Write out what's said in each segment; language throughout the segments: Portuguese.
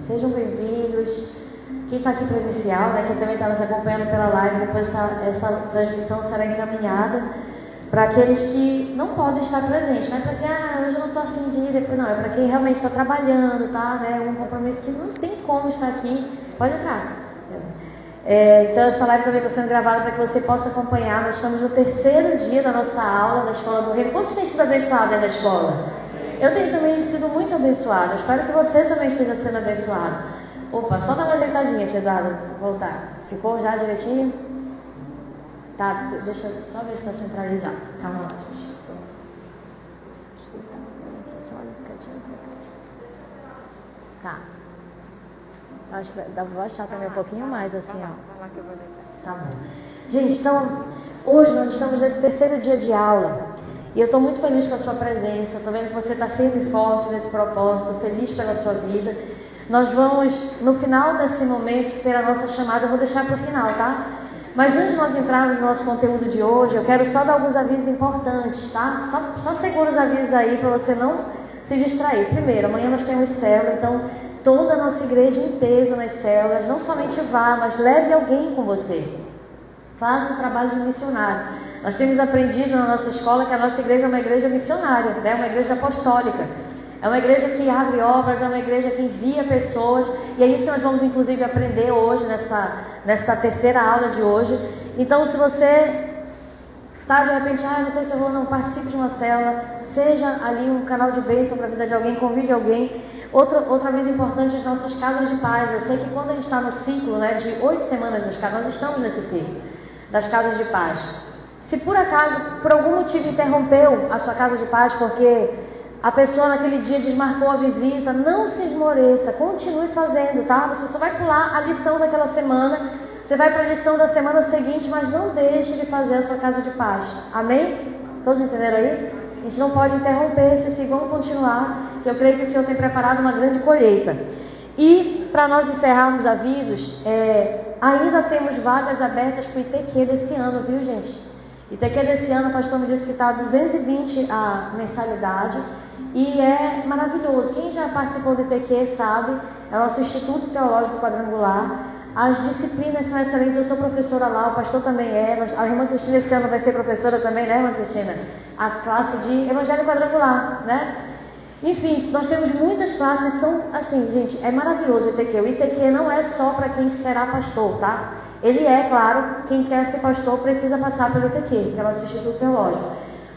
Sejam bem-vindos. Quem está aqui presencial, né, que também está nos acompanhando pela live, depois essa transmissão será encaminhada para aqueles que não podem estar presentes, não é para quem, hoje eu não estou afim de ir, depois não, é para quem realmente está trabalhando, tá, né, um compromisso que não tem como estar aqui, pode entrar. Então essa live também está sendo gravada para que você possa acompanhar. Nós estamos no 3º dia da nossa aula da Escola do Reino. Quantos têm sido abençoados dentro da escola? Eu tenho também sido muito abençoada, espero que você também esteja sendo abençoado. Opa, só dá uma ajeitadinha, Eduardo, voltar. Ficou já direitinho? Tá, deixa eu só ver se está centralizado. Calma lá, gente. Tá. Acho que vou baixar também um pouquinho mais, assim, ó. Tá bom. Gente, então, hoje nós estamos nesse 3º dia de aula. E eu estou muito feliz com a sua presença. Estou vendo que você está firme e forte nesse propósito, feliz pela sua vida. Nós vamos, no final desse momento, ter a nossa chamada. Eu vou deixar para o final, tá? Mas antes de nós entrarmos no nosso conteúdo de hoje, eu quero só dar alguns avisos importantes, tá? Só segura os avisos aí para você não se distrair. Primeiro, amanhã nós temos célula, então toda a nossa igreja em peso nas células. Não somente vá, mas leve alguém com você. Faça o trabalho de missionário. Nós temos aprendido na nossa escola que a nossa igreja é uma igreja missionária, né? Uma igreja apostólica. É uma igreja que abre obras, é uma igreja que envia pessoas. E é isso que nós vamos inclusive aprender hoje, nessa 3ª aula de hoje. Então, se você está de repente, não sei se eu vou, não participe de uma célula, seja ali um canal de bênção para a vida de alguém, convide alguém. Outra vez importante, as nossas casas de paz. Eu sei que quando a gente está no ciclo, né, de 8 semanas nos casas, nós estamos nesse ciclo das casas de paz. Se por acaso, por algum motivo, interrompeu a sua casa de paz, porque a pessoa naquele dia desmarcou a visita, não se esmoreça, continue fazendo, tá? Você só vai pular a lição daquela semana, você vai para a lição da semana seguinte, mas não deixe de fazer a sua casa de paz. Amém? Todos entenderam aí? A gente não pode interromper esse ciclo, vamos continuar, que eu creio que o Senhor tem preparado uma grande colheita. E para nós encerrarmos avisos, ainda temos vagas abertas para o ITQ desse ano, viu, gente? ITQ desse ano, o pastor me disse que está 220 a mensalidade e é maravilhoso. Quem já participou do ITQ sabe, é o nosso Instituto Teológico Quadrangular. As disciplinas são excelentes, eu sou professora lá, o pastor também é. A irmã Cristina esse ano vai ser professora também, né, irmã Cristina? A classe de Evangelho Quadrangular, né? Enfim, nós temos muitas classes, são assim, gente, é maravilhoso o ITQ. O ITQ não é só para quem será pastor, tá? Ele é, claro, quem quer ser pastor precisa passar pelo ITQ, que é o nosso Instituto Teológico.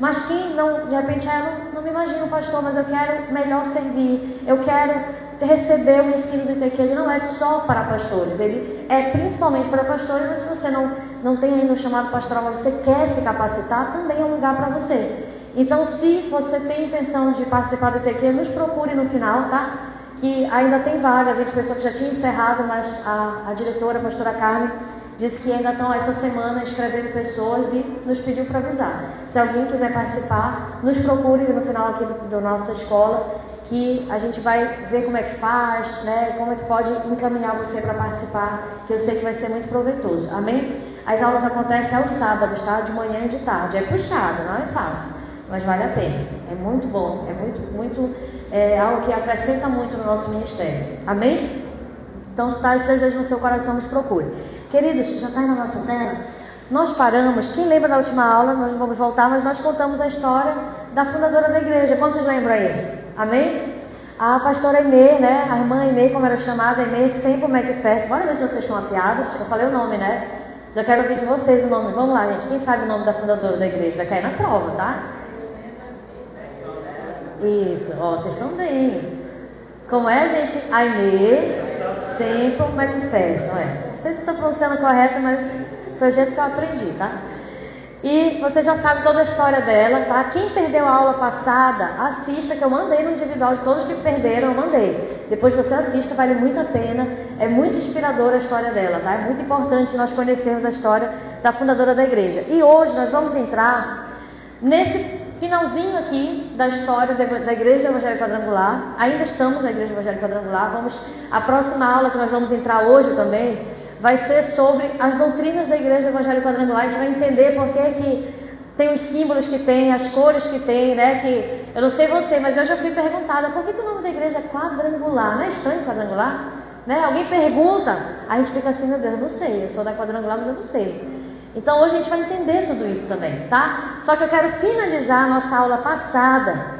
Mas quem não, de repente, não me imagino pastor, mas eu quero melhor servir, eu quero receber o ensino do ITQ, ele não é só para pastores, ele é principalmente para pastores, mas se você não tem ainda o chamado pastoral, mas você quer se capacitar, também é um lugar para você. Então, se você tem intenção de participar do ITQ, nos procure no final, tá? Que ainda tem vagas. A gente pensou que já tinha encerrado, mas a diretora, a pastora Carmen, disse que ainda estão essa semana escrevendo pessoas e nos pediu para avisar. Se alguém quiser participar, nos procure no final aqui da nossa escola, que a gente vai ver como é que faz, né? Como é que pode encaminhar você para participar, que eu sei que vai ser muito proveitoso. Amém? As aulas acontecem aos sábados, tá? De manhã e de tarde. É puxado, não é fácil, mas vale a pena. É muito bom, é algo que acrescenta muito no nosso ministério. Amém? Então, se está esse desejo no seu coração, nos procure. Queridos, já está aí na nossa tela? Nós paramos, quem lembra da última aula, nós vamos voltar, mas nós contamos a história da fundadora da igreja. Quantos lembram aí? Amém? A pastora Inê, né? A irmã Inê, como era chamada, Inê Semple McPherson. Bora ver se vocês estão afiados. Eu falei o nome, né? Já quero ouvir de vocês o nome. Vamos lá, gente. Quem sabe o nome da fundadora da igreja? Vai cair na prova, tá? Isso, ó, vocês estão bem. Como é, gente? A Inê Semple McPherson, Não sei se estou pronunciando correto, mas foi o jeito que eu aprendi, tá? E você já sabe toda a história dela, tá? Quem perdeu a aula passada, assista, que eu mandei no individual de todos que perderam, eu mandei. Depois você assista, vale muito a pena. É muito inspiradora a história dela, tá? É muito importante nós conhecermos a história da fundadora da igreja. E hoje nós vamos entrar nesse finalzinho aqui da história da Igreja Evangélica Quadrangular. Ainda estamos na Igreja Evangélica Quadrangular. A próxima aula que nós vamos entrar hoje também vai ser sobre as doutrinas da Igreja Evangélica Quadrangular. A gente vai entender por que tem os símbolos que tem, as cores que tem, né? Que eu não sei você, mas eu já fui perguntada, por que o nome da igreja é quadrangular? Não é estranho quadrangular? Né? Alguém pergunta, a gente fica assim, meu Deus, eu não sei, eu sou da quadrangular, mas eu não sei. Então hoje a gente vai entender tudo isso também, tá? Só que eu quero finalizar a nossa aula passada,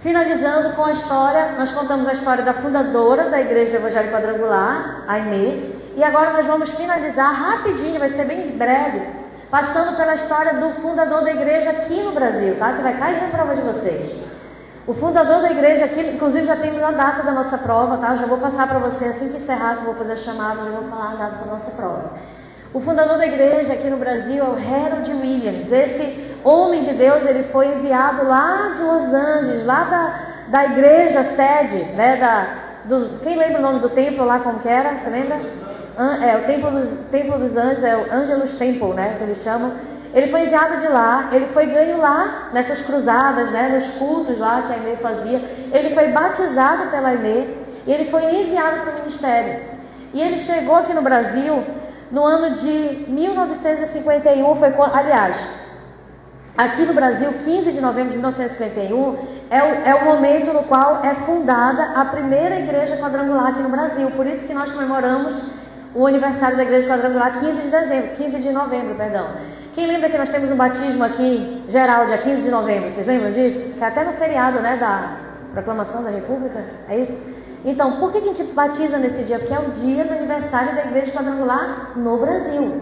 finalizando com a história, nós contamos a história da fundadora da Igreja do Evangelho Quadrangular, a Aimee, e agora nós vamos finalizar rapidinho, vai ser bem breve, passando pela história do fundador da igreja aqui no Brasil, tá? Que vai cair na prova de vocês. O fundador da igreja aqui, inclusive já temos a data da nossa prova, tá? Já vou passar para você assim que encerrar, que eu vou fazer a chamada, já vou falar a data da nossa prova. O fundador da igreja aqui no Brasil é o Harold Williams. Esse homem de Deus, ele foi enviado lá de Los Angeles, lá da igreja sede, né? Quem lembra o nome do templo lá, como que era? Você lembra? O Templo dos Anjos, é o Angelus Temple, né? Que eles chamam. Ele foi enviado de lá, ele foi ganho lá, nessas cruzadas, né? Nos cultos lá que a Aimee fazia. Ele foi batizado pela Aimee e ele foi enviado para o ministério. E ele chegou aqui no Brasil no ano de 1951, aliás, aqui no Brasil, 15 de novembro de 1951, é o momento no qual é fundada a primeira igreja quadrangular aqui no Brasil. Por isso que nós comemoramos o aniversário da igreja quadrangular 15 de novembro. Quem lembra que nós temos um batismo aqui, geral, dia 15 de novembro? Vocês lembram disso? Que é até no feriado, né, da proclamação da República, é isso? Então, por que a gente batiza nesse dia? Porque é o dia do aniversário da igreja quadrangular no Brasil.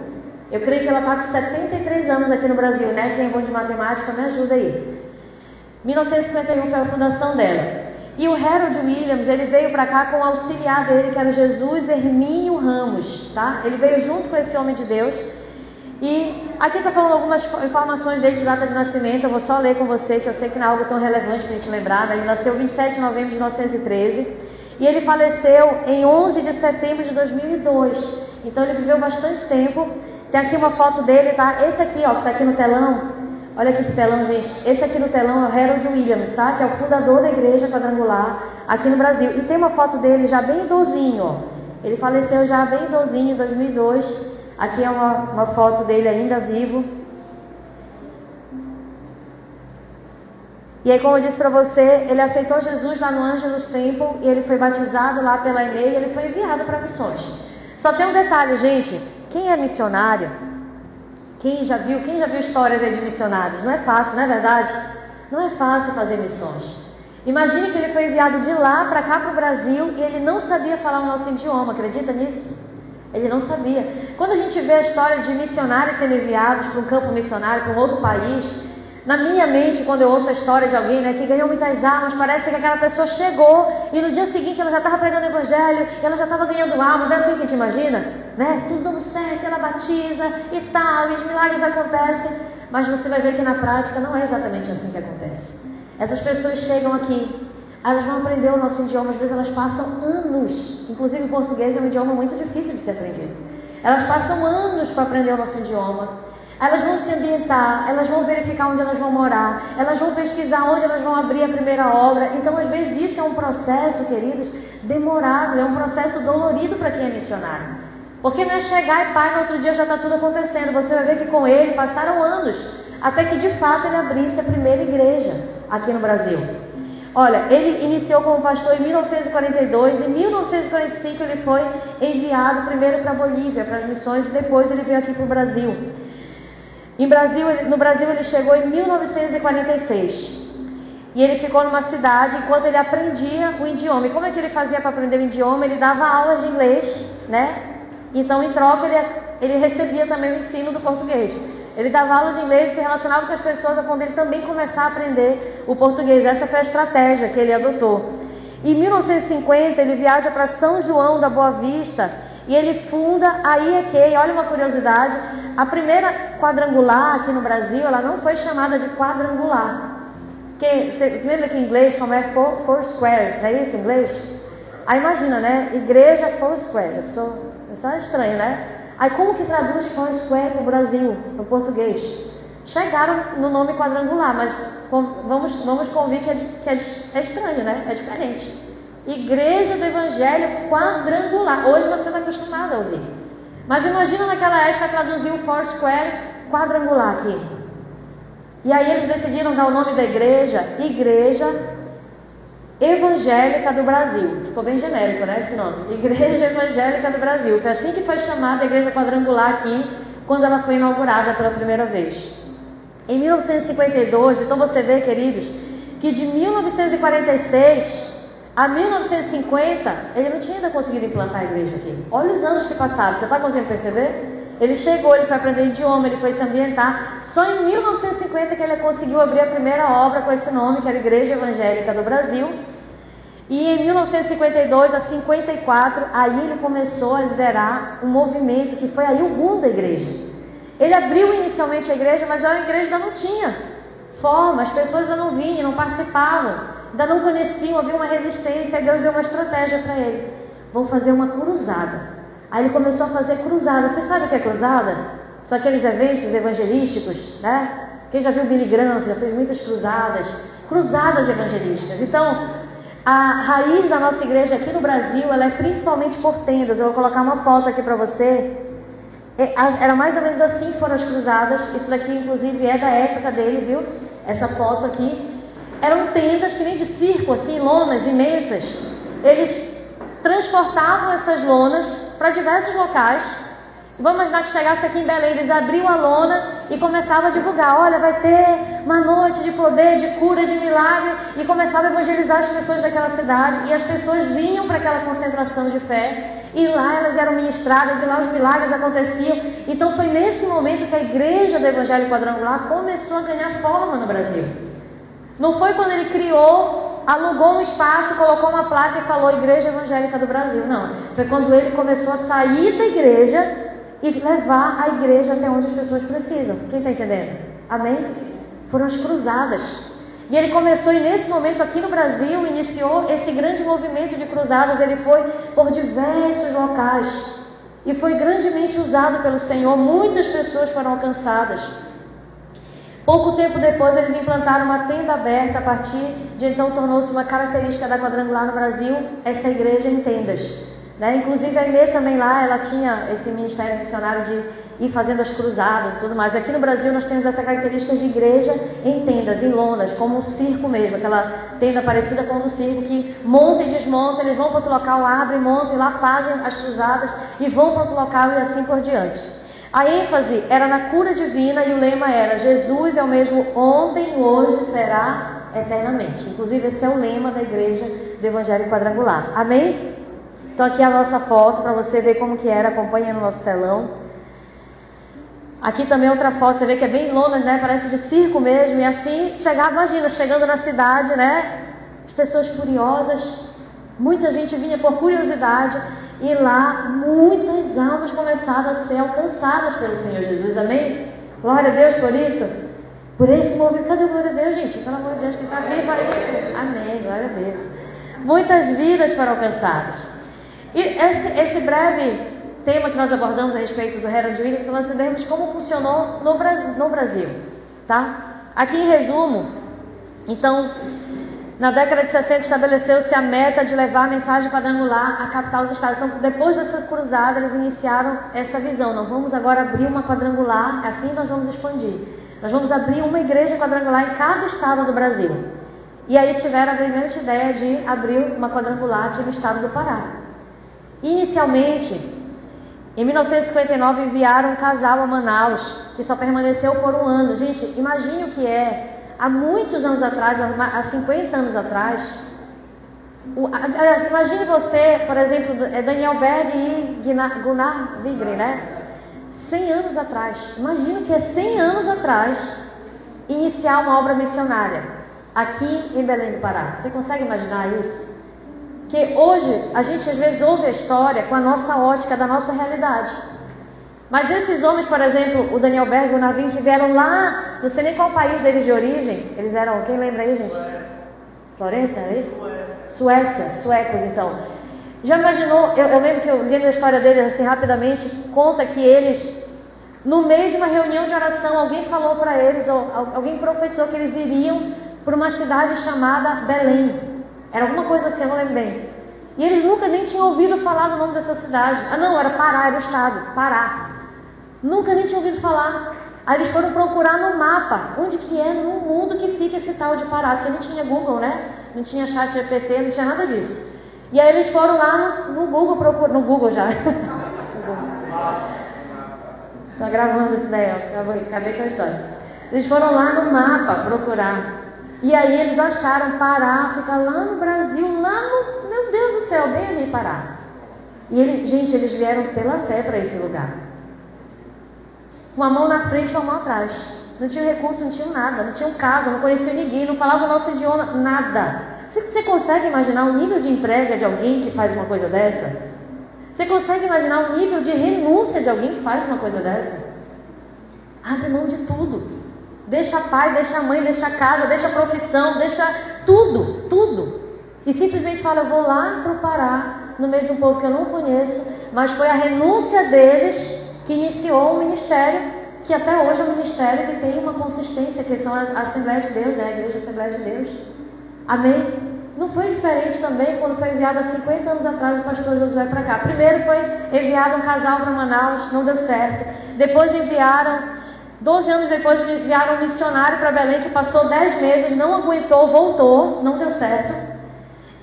Eu creio que ela está com 73 anos aqui no Brasil, né? Quem é bom de matemática, me ajuda aí. 1951 foi a fundação dela. E o Harold Williams, ele veio para cá com o auxiliar dele, que era o Jesus Hermínio Ramos, tá? Ele veio junto com esse homem de Deus. E aqui está falando algumas informações dele de data de nascimento. Eu vou só ler com você, que eu sei que não é algo tão relevante para a gente lembrar, né? Ele nasceu 27 de novembro de 1913. E ele faleceu em 11 de setembro de 2002. Então ele viveu bastante tempo. Tem aqui uma foto dele, tá? Esse aqui, ó, que tá aqui no telão. Olha aqui pro telão, gente. Esse aqui no telão é o Harold Williams, tá? Que é o fundador da igreja quadrangular aqui no Brasil. E tem uma foto dele já bem idosinho, ó. Ele faleceu já bem idosinho em 2002. Aqui é uma foto dele ainda vivo. E aí, como eu disse para você, ele aceitou Jesus lá no Angelus Temple e ele foi batizado lá pela Aimee e ele foi enviado para missões. Só tem um detalhe, gente. Quem é missionário, quem já viu histórias aí de missionários, não é fácil, não é verdade? Não é fácil fazer missões. Imagine que ele foi enviado de lá para cá para o Brasil e ele não sabia falar o nosso idioma, acredita nisso? Ele não sabia. Quando a gente vê a história de missionários sendo enviados para um campo missionário, para um outro país, na minha mente, quando eu ouço a história de alguém, né, que ganhou muitas almas, parece que aquela pessoa chegou e no dia seguinte ela já estava pregando o evangelho, ela já estava ganhando almas, não é assim que a gente imagina? Né? Tudo dando certo, ela batiza e tal, e os milagres acontecem, mas você vai ver que na prática não é exatamente assim que acontece. Essas pessoas chegam aqui, elas vão aprender o nosso idioma, às vezes elas passam anos, inclusive o português é um idioma muito difícil de ser aprendido. Elas passam anos para aprender o nosso idioma. Elas vão se ambientar, elas vão verificar onde elas vão morar, elas vão pesquisar onde elas vão abrir a primeira obra. Então, às vezes, isso é um processo, queridos, demorado, é um processo dolorido para quem é missionário. Porque não é chegar e pá, no outro dia já está tudo acontecendo. Você vai ver que com ele passaram anos, até que de fato ele abrisse a primeira igreja aqui no Brasil. Olha, ele iniciou como pastor em 1942, em 1945 ele foi enviado primeiro para a Bolívia, para as missões, e depois ele veio aqui para o Brasil. No Brasil ele chegou em 1946 e ele ficou numa cidade enquanto ele aprendia o idioma. E como é que ele fazia para aprender o idioma? Ele dava aulas de inglês, né? Então em troca ele recebia também o ensino do português. Ele dava aulas de inglês e se relacionava com as pessoas a ponto de ele também começar a aprender o português. Essa foi a estratégia que ele adotou. Em 1950 ele viaja para São João da Boa Vista e ele funda a IEQ. Olha uma curiosidade, a primeira quadrangular aqui no Brasil, ela não foi chamada de quadrangular. Você lembra que em inglês como é Foursquare, não é isso em inglês? Aí imagina, né? Igreja Foursquare, isso é estranho, né? Aí como que traduz Foursquare para o Brasil, no português? Chegaram no nome quadrangular, mas vamos convir que é estranho, né? É diferente. Igreja do Evangelho Quadrangular. Hoje você está acostumado a ouvir. Mas imagina naquela época traduzir o Foursquare quadrangular aqui. E aí eles decidiram dar o nome da igreja, Igreja Evangélica do Brasil. Ficou bem genérico, né, esse nome? Igreja Evangélica do Brasil. Foi assim que foi chamada a igreja quadrangular aqui, quando ela foi inaugurada pela primeira vez. Em 1952, então você vê, queridos, que de 1946 a 1950, ele não tinha ainda conseguido implantar a igreja aqui. Olha os anos que passaram, você está conseguindo perceber? Ele chegou, ele foi aprender idioma, ele foi se ambientar. Só em 1950 que ele conseguiu abrir a primeira obra com esse nome, que era a Igreja Evangélica do Brasil. E em 1952 a 54, aí ele começou a liderar um movimento que foi aí o boom da igreja. Ele abriu inicialmente a igreja, mas a igreja ainda não tinha forma, as pessoas ainda não vinham, não participavam, ainda não conheciam, havia uma resistência, e Deus deu uma estratégia para ele. Vão fazer uma cruzada. Aí ele começou a fazer cruzada. Você sabe o que é cruzada? São aqueles eventos evangelísticos, né? Quem já viu Billy Graham, que já fez muitas cruzadas, cruzadas evangelísticas. Então, a raiz da nossa igreja aqui no Brasil, ela é principalmente por tendas. Eu vou colocar uma foto aqui para você. Era mais ou menos assim que foram as cruzadas. Isso daqui, inclusive, é da época dele, viu? Essa foto aqui. Eram tendas que nem de circo, assim, lonas imensas. Eles transportavam essas lonas para diversos locais. Vamos imaginar que chegasse aqui em Belém, eles abriam a lona e começavam a divulgar: olha, vai ter uma noite de poder, de cura, de milagre, e começavam a evangelizar as pessoas daquela cidade, e as pessoas vinham para aquela concentração de fé, e lá elas eram ministradas, e lá os milagres aconteciam. Então foi nesse momento que a igreja do Evangelho Quadrangular começou a ganhar forma no Brasil. Não foi quando ele criou, alugou um espaço, colocou uma placa e falou Igreja Evangélica do Brasil, não. Foi quando ele começou a sair da igreja e levar a igreja até onde as pessoas precisam. Quem está entendendo? Amém? Foram as cruzadas. E ele começou, e nesse momento aqui no Brasil, iniciou esse grande movimento de cruzadas. Ele foi por diversos locais e foi grandemente usado pelo Senhor. Muitas pessoas foram alcançadas. Pouco tempo depois, eles implantaram uma tenda aberta. A partir de então, tornou-se uma característica da Quadrangular no Brasil, essa igreja em tendas, né? Inclusive a Ilê também lá, ela tinha esse ministério missionário de ir fazendo as cruzadas e tudo mais. Aqui no Brasil nós temos essa característica de igreja em tendas, em lonas, como um circo mesmo, aquela tenda parecida com um circo que monta e desmonta, eles vão para outro local, abrem, montam e lá fazem as cruzadas e vão para outro local e assim por diante. A ênfase era na cura divina e o lema era: Jesus é o mesmo ontem, hoje, será eternamente. Inclusive esse é o lema da igreja do Evangelho Quadrangular. Amém? Então aqui é a nossa foto para você ver como que era. Acompanha no nosso telão. Aqui também outra foto, você vê que é bem lonas, né? Parece de circo mesmo. E assim, imagina, chegando na cidade, né? As pessoas curiosas, muita gente vinha por curiosidade. E lá muitas almas começaram a ser alcançadas pelo Senhor Jesus. Amém? Glória a Deus por isso. Por esse movimento. Cadê a glória a Deus, gente? Pelo amor de Deus, que está vivo aí. Amém, glória a Deus. Muitas vidas foram alcançadas. E esse breve tema que nós abordamos a respeito do Herald Williams, para nós entendermos como funcionou no Brasil, tá? Aqui em resumo, então, na década de 60 estabeleceu-se a meta de levar a mensagem quadrangular à capital dos estados. Então, depois dessa cruzada, eles iniciaram essa visão. Não vamos agora abrir uma quadrangular, assim nós vamos expandir. Nós vamos abrir uma igreja quadrangular em cada estado do Brasil. E aí tiveram a brilhante ideia de abrir uma quadrangular aqui no estado do Pará. Inicialmente, em 1959, enviaram um casal a Manaus, que só permaneceu por um ano. Gente, imagine o que é. Há muitos anos atrás, há 50 anos atrás, imagine você, por exemplo, Daniel Berg e Gunnar Vigre, né? 100 anos atrás. Imagine que é 100 anos atrás iniciar uma obra missionária aqui em Belém do Pará. Você consegue imaginar isso? Que hoje a gente às vezes ouve a história com a nossa ótica da nossa realidade. Mas esses homens, por exemplo, o Daniel Berg e o Navin, que vieram lá, não sei nem qual país deles de origem, eles eram, quem lembra aí, gente? Florença, é isso? Suécia, suecos, então. Já imaginou, eu lembro que eu li a história deles assim rapidamente, conta que eles, no meio de uma reunião de oração, alguém falou para eles, ou alguém profetizou que eles iriam para uma cidade chamada Belém. Era alguma coisa assim, eu não lembro bem. E eles nunca nem tinham ouvido falar do nome dessa cidade. Ah não, era Pará, era o estado, Pará. Nunca nem tinham ouvido falar. Aí eles foram procurar no mapa, onde que é no mundo que fica esse tal de Pará, porque não tinha Google, né? Não tinha chat GPT, não tinha nada disso. E aí eles foram lá no Google procurar, no Google já. Estou gravando isso daí, ó. Acabei com a história. Eles foram lá no mapa procurar. E aí eles acharam Pará, fica lá no Brasil, lá no... Meu Deus do céu, bem ali Pará. E gente, eles vieram pela fé para esse lugar. Com a mão na frente e com a mão atrás. Não tinha recurso, não tinha nada, não tinha casa, não conhecia ninguém, não falava o nosso idioma, nada. Você consegue imaginar o nível de entrega de alguém que faz uma coisa dessa? Você consegue imaginar o nível de renúncia de alguém que faz uma coisa dessa? Abre mão de tudo. Deixa pai, deixa mãe, deixa casa, deixa profissão, deixa tudo, tudo. E simplesmente fala, eu vou lá para o Pará, no meio de um povo que eu não conheço, mas foi a renúncia deles que iniciou um ministério, que até hoje é um ministério que tem uma consistência, que são a Assembleia de Deus, né? A Igreja Assembleia de Deus. Amém? Não foi diferente também quando foi enviado há 50 anos atrás o pastor Josué para cá. Primeiro foi enviado um casal para Manaus, não deu certo. Depois enviaram, 12 anos depois enviaram um missionário para Belém que passou 10 meses, não aguentou, voltou, não deu certo.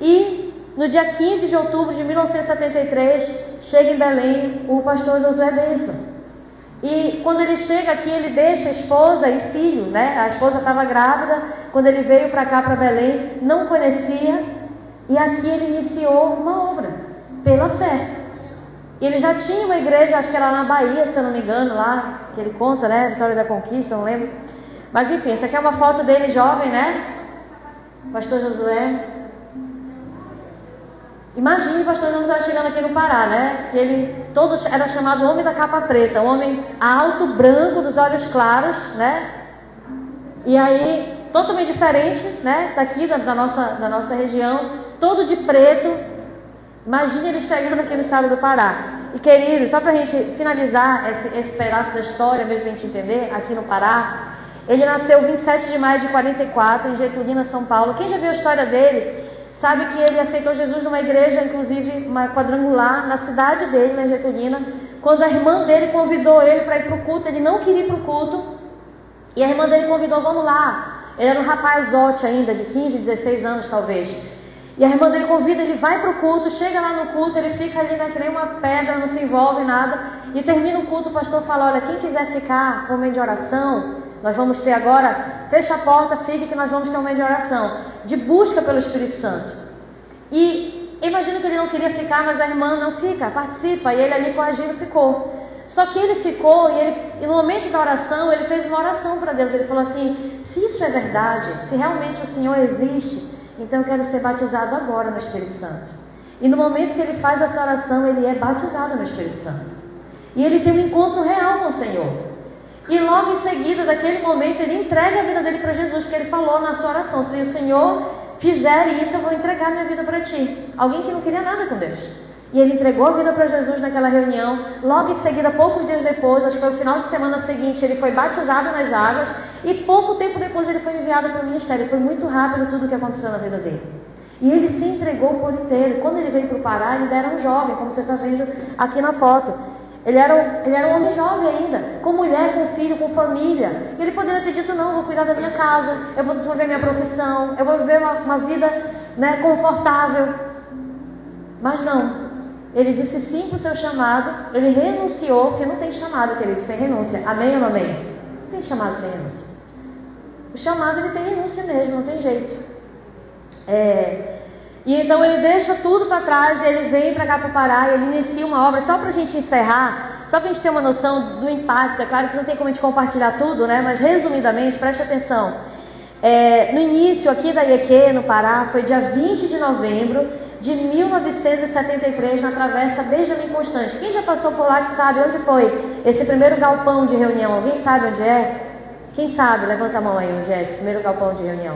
E no dia 15 de outubro de 1973, chega em Belém o pastor Josué Benson. E quando ele chega aqui, ele deixa a esposa e filho, né? A esposa estava grávida, quando ele veio para cá, para Belém, não conhecia. E aqui ele iniciou uma obra, pela fé. E ele já tinha uma igreja, acho que era lá na Bahia, se eu não me engano, lá, que ele conta, né? Vitória da Conquista, não lembro. Mas enfim, essa aqui é uma foto dele jovem, né? Pastor Josué. Imagine o pastor Josué chegando aqui no Pará, né? Que ele todo era chamado homem da capa preta, um homem alto, branco, dos olhos claros, né? E aí, totalmente diferente, né? Daqui da nossa região, todo de preto. Imagine ele chegando aqui no estado do Pará. E queridos, só para a gente finalizar esse pedaço da história, mesmo a gente entender, aqui no Pará, ele nasceu 27 de maio de 44, em Getulina, São Paulo. Quem já viu a história dele sabe que ele aceitou Jesus numa igreja, inclusive uma quadrangular, na cidade dele, na Getulina. Quando a irmã dele convidou ele para ir para o culto, ele não queria ir para o culto. E a irmã dele convidou, vamos lá. Ele era um rapaz zote ainda, de 15, 16 anos talvez. E a irmã dele convida, ele vai para o culto, chega lá no culto, ele fica ali, né, que nem uma pedra, não se envolve em nada. E termina o culto, o pastor fala, olha, quem quiser ficar com um momento de oração, nós vamos ter agora, fecha a porta, fique que nós vamos ter um momento de oração, de busca pelo Espírito Santo. E imagino que ele não queria ficar, mas a irmã não fica, participa, e ele ali coagindo ficou. Só que ele ficou, e no momento da oração, ele fez uma oração para Deus, ele falou assim, se isso é verdade, se realmente o Senhor existe, então eu quero ser batizado agora no Espírito Santo. E no momento que ele faz essa oração, ele é batizado no Espírito Santo. E ele tem um encontro real com o Senhor. E logo em seguida, daquele momento, ele entrega a vida dele para Jesus, que ele falou na sua oração, se o Senhor fizer isso, eu vou entregar minha vida para ti. Alguém que não queria nada com Deus. E ele entregou a vida para Jesus naquela reunião. Logo em seguida, poucos dias depois, acho que foi o final de semana seguinte, ele foi batizado nas águas. E pouco tempo depois ele foi enviado para o ministério. Foi muito rápido tudo o que aconteceu na vida dele. E ele se entregou por inteiro. Quando ele veio para o Pará, ele ainda era um jovem, como você está vendo aqui na foto. Ele era um homem jovem ainda, com mulher, com filho, com família. E ele poderia ter dito, não, eu vou cuidar da minha casa, eu vou desenvolver minha profissão, eu vou viver uma vida, né, confortável. Mas não. Ele disse sim para o seu chamado, ele renunciou, porque não tem chamado, querido, sem renúncia. Amém ou não amém? Não tem chamado sem renúncia. O chamado, ele tem renúncia mesmo, não tem jeito. E então ele deixa tudo para trás e ele vem para cá para o Pará e ele inicia uma obra. Só para a gente encerrar, só para a gente ter uma noção do impacto, é claro que não tem como a gente compartilhar tudo, né? Mas resumidamente, preste atenção. No início aqui da IEQ, no Pará, foi dia 20 de novembro de 1973, na Travessa Benjamin Constant. Quem já passou por lá que sabe onde foi esse primeiro galpão de reunião? Alguém sabe onde é? Quem sabe? Levanta a mão aí onde é esse primeiro galpão de reunião.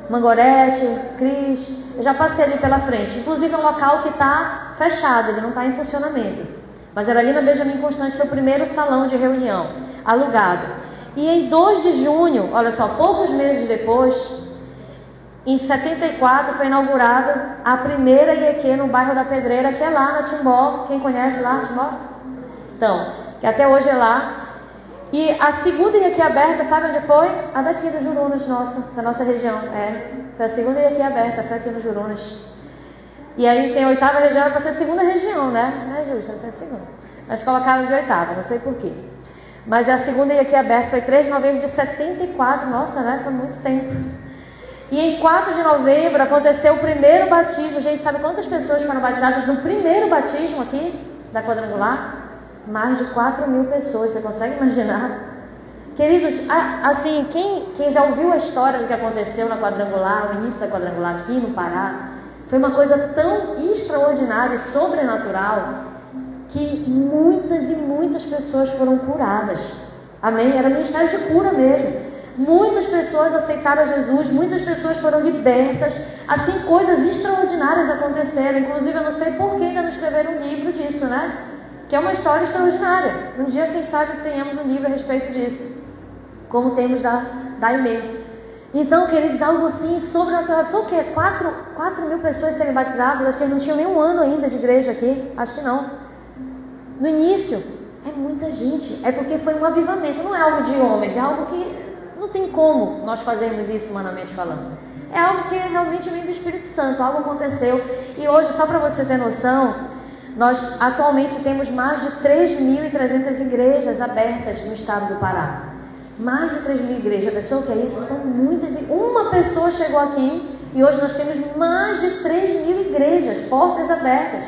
Mangorete, Cris, eu já passei ali pela frente. Inclusive é um local que está fechado, ele não está em funcionamento. Mas era ali na Benjamin Constant, foi o primeiro salão de reunião, alugado. E em 2 de junho, olha só, poucos meses depois, em 74, foi inaugurado a primeira IEQ no bairro da Pedreira, que é lá na Timbó. Quem conhece lá, Timbó? Então, que até hoje é lá. E a segunda IAQ aberta, sabe onde foi? A daqui do Jurunas, da nossa região. Foi a segunda IAQ aberta, foi aqui no Jurunas. E aí tem a 8ª região, para ser a segunda região, né? Não é justo, vai ser a segunda. Mas colocaram de 8ª, não sei porquê. Mas a segunda IAQ aberta foi 3 de novembro de 74, nossa, né? Foi muito tempo. E em 4 de novembro aconteceu o primeiro batismo. Gente, sabe quantas pessoas foram batizadas no primeiro batismo aqui da Quadrangular? Mais de 4.000 pessoas, você consegue imaginar? Queridos, assim, quem já ouviu a história do que aconteceu na Quadrangular, o início da Quadrangular aqui no Pará, foi uma coisa tão extraordinária e sobrenatural que muitas e muitas pessoas foram curadas. Amém? Era ministério de cura mesmo. Muitas pessoas aceitaram Jesus, muitas pessoas foram libertas, assim, coisas extraordinárias aconteceram. Inclusive, eu não sei por que ainda não escreveram um livro disso, né? Que é uma história extraordinária. Um dia, quem sabe, tenhamos um livro a respeito disso, como temos da e-mail. Então, queridos, algo assim sobrenatural. Só o quê? 4.000 pessoas serem batizadas. Acho que eles não tinham nem um ano ainda de igreja aqui. Acho que não. No início, é muita gente. É porque foi um avivamento. Não é algo de homens, é algo que não tem como nós fazermos isso humanamente falando. É algo que realmente vem do Espírito Santo. Algo aconteceu. E hoje, só para você ter noção, nós atualmente temos mais de 3.300 igrejas abertas no estado do Pará. Mais de 3.000 igrejas. A pessoa que é isso? São muitas. Uma pessoa chegou aqui e hoje nós temos mais de 3.000 igrejas, portas abertas.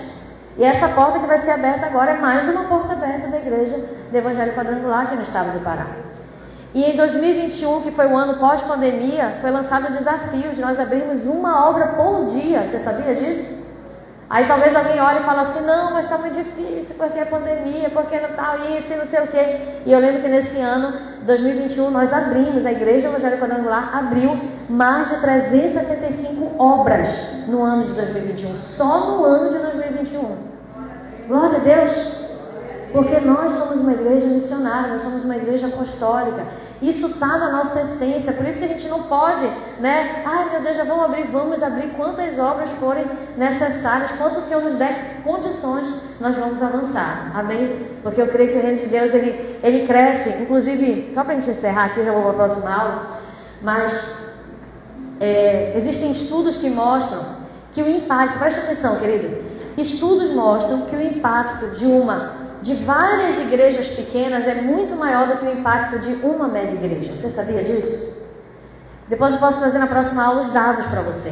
E essa porta que vai ser aberta agora é mais uma porta aberta da igreja do Evangelho Quadrangular aqui no estado do Pará. E em 2021, que foi o ano pós-pandemia, foi lançado o desafio de nós abrirmos uma obra por dia. Você sabia disso? Aí talvez alguém olhe e fale assim, não, mas está muito difícil, porque é pandemia, porque não está isso e não sei o quê. E eu lembro que nesse ano, 2021, nós abrimos, a Igreja Evangélica Quadrangular abriu mais de 365 obras no ano de 2021, só no ano de 2021. Glória a Deus, porque nós somos uma igreja missionária, nós somos uma igreja apostólica. Isso está na nossa essência, por isso que a gente não pode, né? Ai meu Deus, já vamos abrir quantas obras forem necessárias, quanto o Senhor nos der condições, nós vamos avançar, amém? Porque eu creio que o reino de Deus, ele cresce, inclusive, só para a gente encerrar aqui, já vou para a próxima aula, mas existem estudos que mostram que o impacto, presta atenção querido, estudos mostram que o impacto de várias igrejas pequenas é muito maior do que o impacto de uma mega igreja. Você sabia disso? Depois eu posso trazer na próxima aula os dados para você.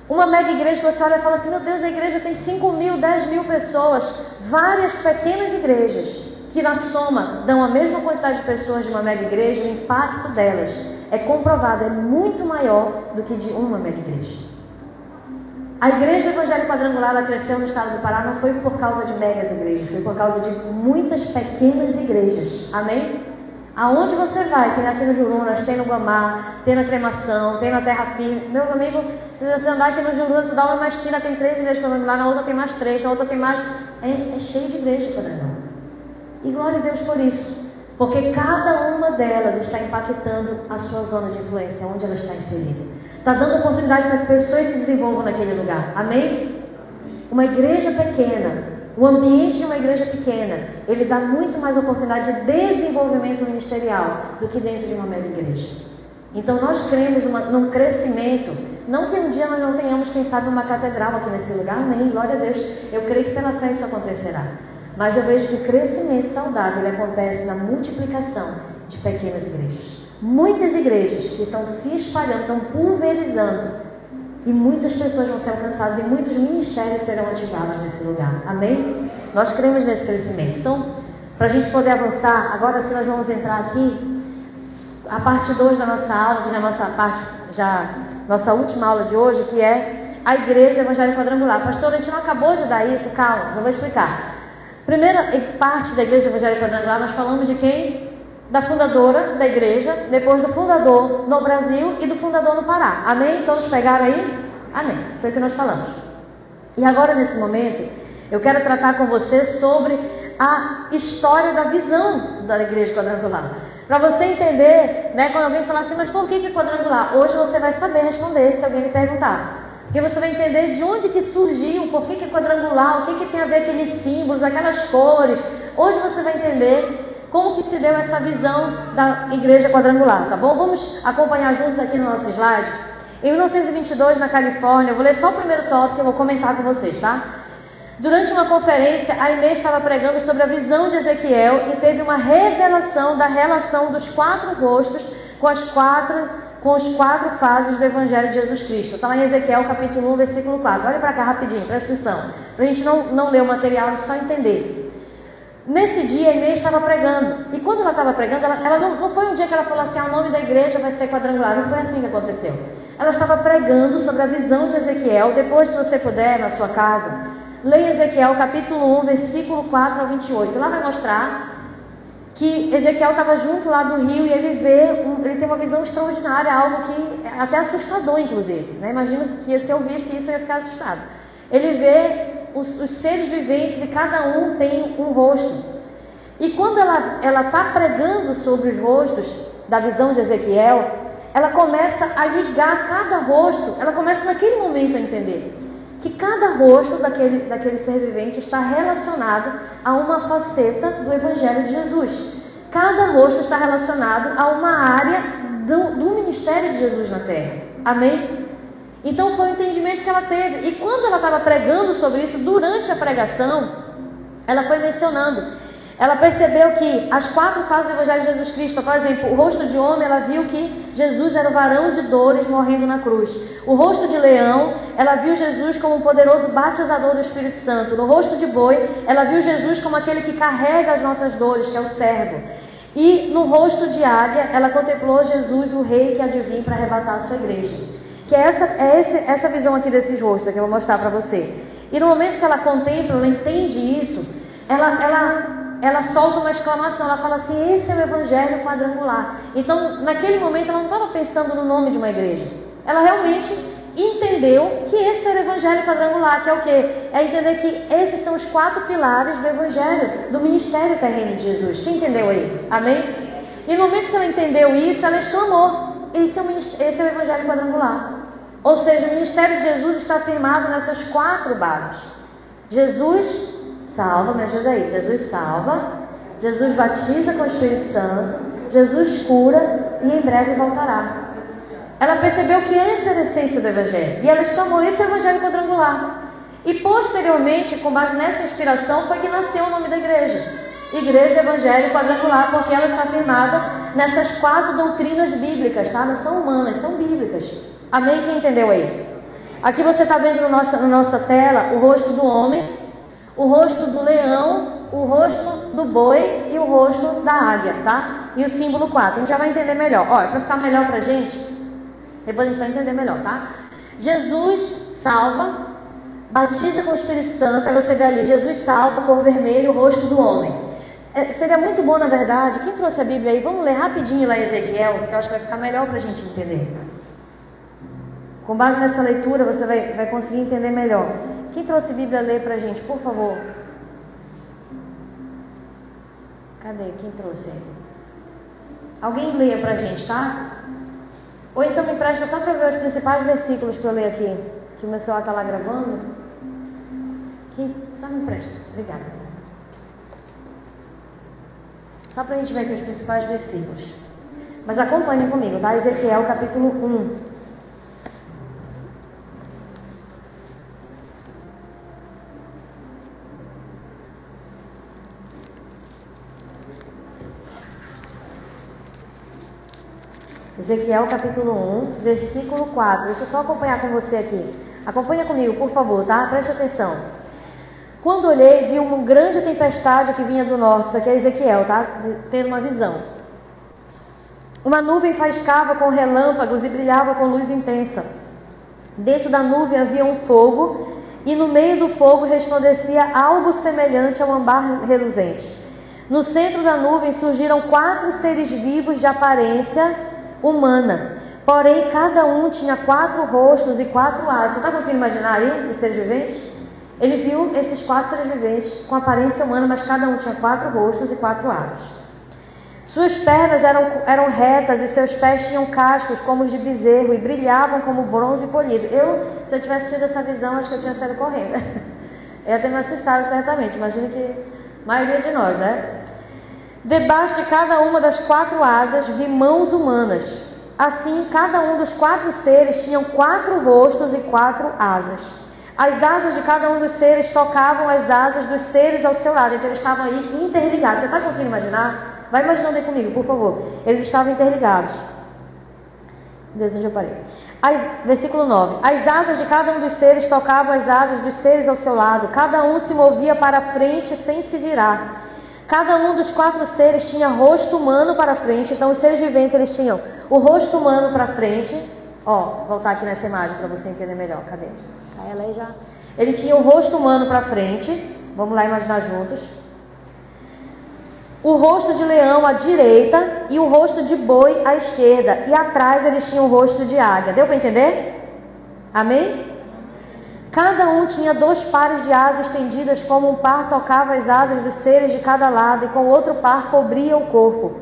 Uma mega igreja que você olha e fala assim, meu Deus, a igreja tem 5.000, 10.000 pessoas. Várias pequenas igrejas que na soma dão a mesma quantidade de pessoas de uma mega igreja, o impacto delas é comprovado, é muito maior do que de uma mega igreja. A Igreja Evangélica Quadrangular, ela cresceu no estado do Pará, não foi por causa de megas igrejas, foi por causa de muitas pequenas igrejas, amém? Aonde você vai, tem aqui no Jurunas, tem no Guamá, tem na Cremação, tem na Terra Firme. Meu amigo, se você andar aqui no Jurunas, tu dá uma esquina, tem 3 igrejas quadrangular, na outra tem mais 3, na outra tem mais... É cheio de igrejas quadrangular. E glória a Deus por isso, porque cada uma delas está impactando a sua zona de influência, onde ela está inserida. Está dando oportunidade para que pessoas se desenvolvam naquele lugar. Amém? Uma igreja pequena, o ambiente de uma igreja pequena, ele dá muito mais oportunidade de desenvolvimento ministerial do que dentro de uma mega igreja. Então nós cremos num crescimento, não que um dia nós não tenhamos, quem sabe, uma catedral aqui nesse lugar. Amém? Glória a Deus. Eu creio que pela fé isso acontecerá. Mas eu vejo que o crescimento saudável ele acontece na multiplicação de pequenas igrejas. Muitas igrejas que estão se espalhando, estão pulverizando, e muitas pessoas vão ser alcançadas e muitos ministérios serão ativados nesse lugar. Amém? Nós cremos nesse crescimento. Então, para a gente poder avançar, agora sim nós vamos entrar aqui a parte 2 da nossa aula, que é a nossa última aula de hoje, que é a Igreja Evangélica Quadrangular. Pastor, a gente não acabou de dar isso, calma, já vou explicar. Primeira parte da Igreja Evangélica Quadrangular, nós falamos de quem? Da fundadora da igreja, depois do fundador no Brasil e do fundador no Pará. Amém? Todos pegaram aí? Amém. Foi o que nós falamos. E agora, nesse momento, eu quero tratar com você sobre a história da visão da Igreja Quadrangular. Para você entender, né, quando alguém falar assim, mas por que quadrangular? Hoje você vai saber responder se alguém lhe perguntar. Porque você vai entender de onde que surgiu, por que quadrangular, o que tem a ver aqueles símbolos, aquelas cores. Hoje você vai entender como que se deu essa visão da igreja quadrangular, tá bom? Vamos acompanhar juntos aqui no nosso slide. Em 1922, na Califórnia, eu vou ler só o primeiro tópico, eu vou comentar com vocês, tá? Durante uma conferência, a Inês estava pregando sobre a visão de Ezequiel e teve uma revelação da relação dos 4 rostos com as quatro fases do Evangelho de Jesus Cristo. Está lá em Ezequiel capítulo 1, versículo 4. Olha para cá rapidinho, presta atenção. Para a gente não ler o material, só entender. Nesse dia, a Inês estava pregando. E quando ela estava pregando, ela não foi um dia que ela falou assim, o nome da igreja vai ser quadrangular. Não foi assim que aconteceu. Ela estava pregando sobre a visão de Ezequiel. Depois, se você puder, na sua casa, leia Ezequiel capítulo 1, versículo 4 ao 28. Lá vai mostrar que Ezequiel estava junto lá do rio e ele tem uma visão extraordinária, algo que é até assustador, inclusive. Né? Imagino que se eu visse isso, eu ia ficar assustado. Ele vê os seres viventes e cada um tem um rosto. E quando ela está pregando sobre os rostos da visão de Ezequiel, ela começa a ligar cada rosto, ela começa naquele momento a entender que cada rosto daquele ser vivente está relacionado a uma faceta do Evangelho de Jesus. Cada rosto está relacionado a uma área do ministério de Jesus na Terra. Amém? Então foi o entendimento que ela teve. E quando ela estava pregando sobre isso, durante a pregação, ela foi mencionando. Ela percebeu que as 4 fases do Evangelho de Jesus Cristo, por exemplo, o rosto de homem, ela viu que Jesus era o varão de dores morrendo na cruz. O rosto de leão, ela viu Jesus como um poderoso batizador do Espírito Santo. No rosto de boi, ela viu Jesus como aquele que carrega as nossas dores, que é o servo. E no rosto de águia, ela contemplou Jesus, o rei que há de vir para arrebatar a sua igreja. Que é essa visão aqui desses rostos que eu vou mostrar para você. E no momento que ela contempla, ela entende isso, ela solta uma exclamação, ela fala assim, esse é o Evangelho quadrangular. Então, naquele momento, ela não estava pensando no nome de uma igreja. Ela realmente entendeu que esse era o Evangelho quadrangular, que é o quê? É entender que esses são os 4 pilares do Evangelho, do ministério terreno de Jesus. Quem entendeu aí? Amém? E no momento que ela entendeu isso, ela exclamou, esse é o Evangelho quadrangular. Ou seja, o ministério de Jesus está firmado nessas 4 bases. Jesus salva, me ajuda aí. Jesus salva, Jesus batiza com o Espírito Santo, Jesus cura e em breve voltará. Ela percebeu que essa era a essência do Evangelho. E ela exclamou, esse é o Evangelho quadrangular. E posteriormente, com base nessa inspiração, foi que nasceu o nome da igreja. Igreja do Evangelho quadrangular, porque ela está firmada nessas 4 doutrinas bíblicas, tá? Não são humanas, são bíblicas. Amém? Quem entendeu aí? Aqui você está vendo na nossa tela o rosto do homem, o rosto do leão, o rosto do boi e o rosto da águia, tá? E o símbolo 4. A gente já vai entender melhor. Olha, para ficar melhor para a gente, depois a gente vai entender melhor, tá? Jesus salva, batiza com o Espírito Santo. Aí você vê ali, Jesus salva, cor vermelha, o rosto do homem. Seria muito bom, na verdade, quem trouxe a Bíblia aí, vamos ler rapidinho lá Ezequiel, que eu acho que vai ficar melhor para a gente entender. Com base nessa leitura, você vai conseguir entender melhor. Quem trouxe a Bíblia, lê pra gente, por favor. Cadê? Quem trouxe aí? Alguém leia pra gente, tá? Ou então me presta só para ver os principais versículos para eu ler aqui. Que o meu celular está lá gravando. Só me presta. Obrigada. Só para a gente ver aqui os principais versículos. Mas acompanhe comigo, tá? Ezequiel capítulo 1. Ezequiel capítulo 1, versículo 4. Deixa eu só acompanhar com você aqui. Acompanha comigo, por favor, tá? Preste atenção. Quando olhei, vi uma grande tempestade que vinha do norte. Isso aqui é Ezequiel, tá? Tendo uma visão. Uma nuvem faiscava com relâmpagos e brilhava com luz intensa. Dentro da nuvem havia um fogo, e no meio do fogo resplandecia algo semelhante ao ambar reluzente. No centro da nuvem surgiram 4 seres vivos de aparência humana, porém cada um tinha 4 rostos e 4 asas. Você está conseguindo imaginar aí os seres viventes? Ele viu esses 4 seres viventes com aparência humana, mas cada um tinha 4 rostos e 4 asas. Suas pernas eram retas e seus pés tinham cascos como os de bezerro e brilhavam como bronze polido. Se eu tivesse tido essa visão, acho que eu tinha saído correndo. Eu ia ter me assustado certamente, imagino que a maioria de nós, né? Debaixo de cada uma das 4 asas vi mãos humanas. Assim, cada um dos 4 seres tinham 4 rostos e 4 asas. As asas de cada um dos seres tocavam as asas dos seres ao seu lado. Então eles estavam aí interligados. Você está conseguindo imaginar? Vai imaginando aí comigo, por favor. Eles estavam interligados. Deus, onde eu parei? Versículo 9. As asas de cada um dos seres tocavam as asas dos seres ao seu lado. Cada um se movia para frente sem se virar. Cada um dos 4 seres tinha rosto humano para frente. Então os seres viventes eles tinham o rosto humano para frente. Ó, voltar aqui nessa imagem para você entender melhor. Cadê? Tá ela aí já. Ele tinha o rosto humano para frente. Vamos lá imaginar juntos. O rosto de leão à direita e o rosto de boi à esquerda. E atrás eles tinham o rosto de águia. Deu para entender? Amém? Cada um tinha 2 pares de asas estendidas, como um par tocava as asas dos seres de cada lado e com o outro par cobria o corpo.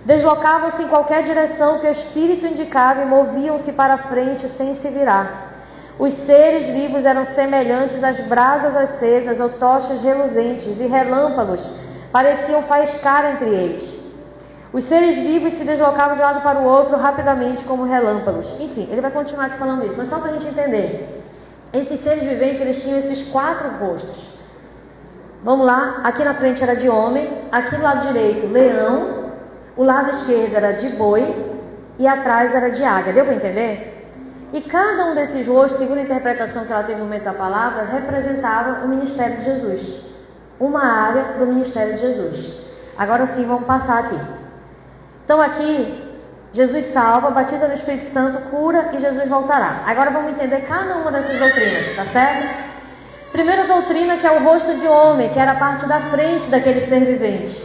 Deslocavam-se em qualquer direção que o espírito indicava e moviam-se para frente sem se virar. Os seres vivos eram semelhantes às brasas acesas ou tochas reluzentes e relâmpagos pareciam faiscar entre eles. Os seres vivos se deslocavam de um lado para o outro rapidamente como relâmpagos. Enfim, ele vai continuar aqui falando isso, mas só para a gente entender. Esses seres viventes, eles tinham esses 4 rostos. Vamos lá, aqui na frente era de homem, aqui do lado direito, leão, o lado esquerdo era de boi e atrás era de águia. Deu para entender? E cada um desses rostos, segundo a interpretação que ela teve no momento da palavra, representava o ministério de Jesus. Uma área do ministério de Jesus. Agora sim, vamos passar aqui. Então aqui, Jesus salva, batiza no Espírito Santo, cura e Jesus voltará. Agora vamos entender cada uma dessas doutrinas, tá certo? Primeira doutrina que é o rosto de homem, que era a parte da frente daquele ser vivente.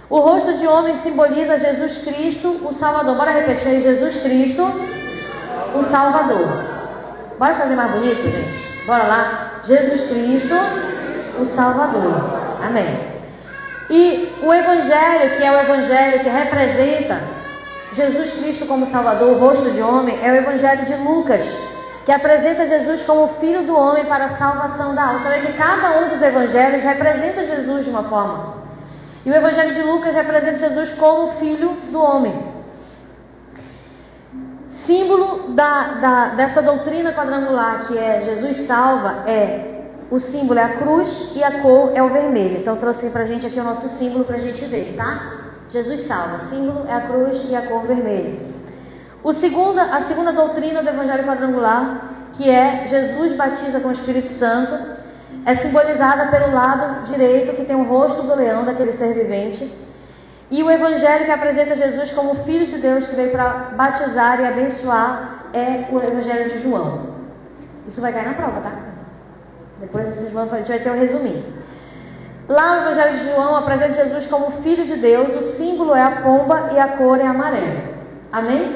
O rosto de homem simboliza Jesus Cristo, o Salvador. Bora repetir aí, Jesus Cristo, o Salvador. Bora fazer mais bonito, gente? Bora lá. Jesus Cristo, o Salvador. Amém. E o Evangelho, que é o Evangelho que representa Jesus Cristo como Salvador, o rosto de homem, é o Evangelho de Lucas, que apresenta Jesus como Filho do homem para a salvação da alma. Você vê que cada um dos Evangelhos representa Jesus de uma forma. E o Evangelho de Lucas representa Jesus como Filho do homem. Símbolo dessa doutrina quadrangular que é Jesus salva o símbolo é a cruz e a cor é o vermelho. Então eu trouxe pra gente aqui o nosso símbolo pra gente ver, tá? Jesus salva, o símbolo é a cruz e a cor vermelha. A segunda doutrina do Evangelho quadrangular, que é Jesus batiza com o Espírito Santo, é simbolizada pelo lado direito, que tem o rosto do leão, daquele ser vivente. E o Evangelho que apresenta Jesus como Filho de Deus, que veio para batizar e abençoar, é o Evangelho de João. Isso vai cair na prova, tá? Depois a gente vai ter um resuminho. Lá no Evangelho de João apresenta Jesus como Filho de Deus. O símbolo é a pomba e a cor é amarela. Amém?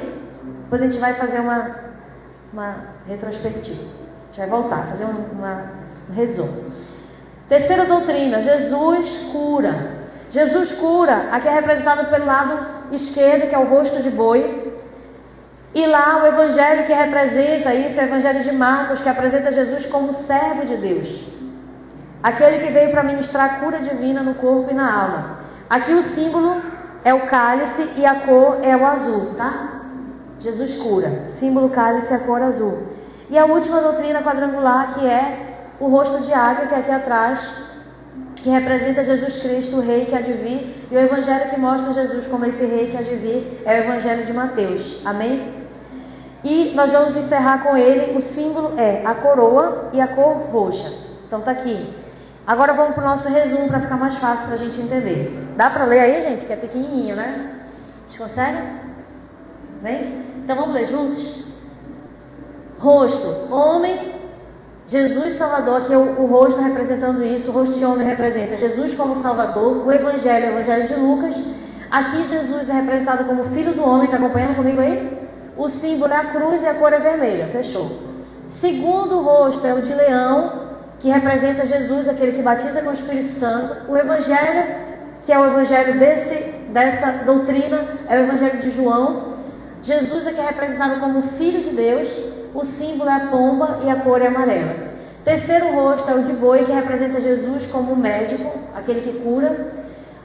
Depois a gente vai fazer uma retrospectiva. A gente vai voltar, fazer um resumo. Terceira doutrina, Jesus cura. Jesus cura, aqui é representado pelo lado esquerdo, que é o rosto de boi. E lá o Evangelho que representa isso é o Evangelho de Marcos, que apresenta Jesus como servo de Deus. Aquele que veio para ministrar cura divina no corpo e na alma. Aqui o símbolo é o cálice e a cor é o azul, tá? Jesus cura. Símbolo cálice e a cor azul. E a última doutrina quadrangular, que é o rosto de águia, que é aqui atrás, que representa Jesus Cristo, o rei que há de vir. E o Evangelho que mostra Jesus como esse rei que há de vir é o Evangelho de Mateus. Amém? E nós vamos encerrar com ele. O símbolo é a coroa e a cor roxa. Então tá aqui. Agora vamos para o nosso resumo para ficar mais fácil para a gente entender. Dá para ler aí, gente? Que é pequenininho, né? Vocês conseguem? Bem? Então vamos ler juntos? Rosto, homem, Jesus Salvador, que é o rosto representando isso. O rosto de homem representa Jesus como Salvador. O Evangelho é o Evangelho de Lucas. Aqui Jesus é representado como Filho do homem. Está acompanhando comigo aí? O símbolo é a cruz e a cor é vermelha. Fechou. Segundo rosto é o de leão, que representa Jesus, aquele que batiza com o Espírito Santo. O Evangelho, que é o Evangelho dessa doutrina, é o Evangelho de João. Jesus aqui é representado como Filho de Deus. O símbolo é a pomba e a cor é amarela. Terceiro rosto é o de boi, que representa Jesus como médico, aquele que cura.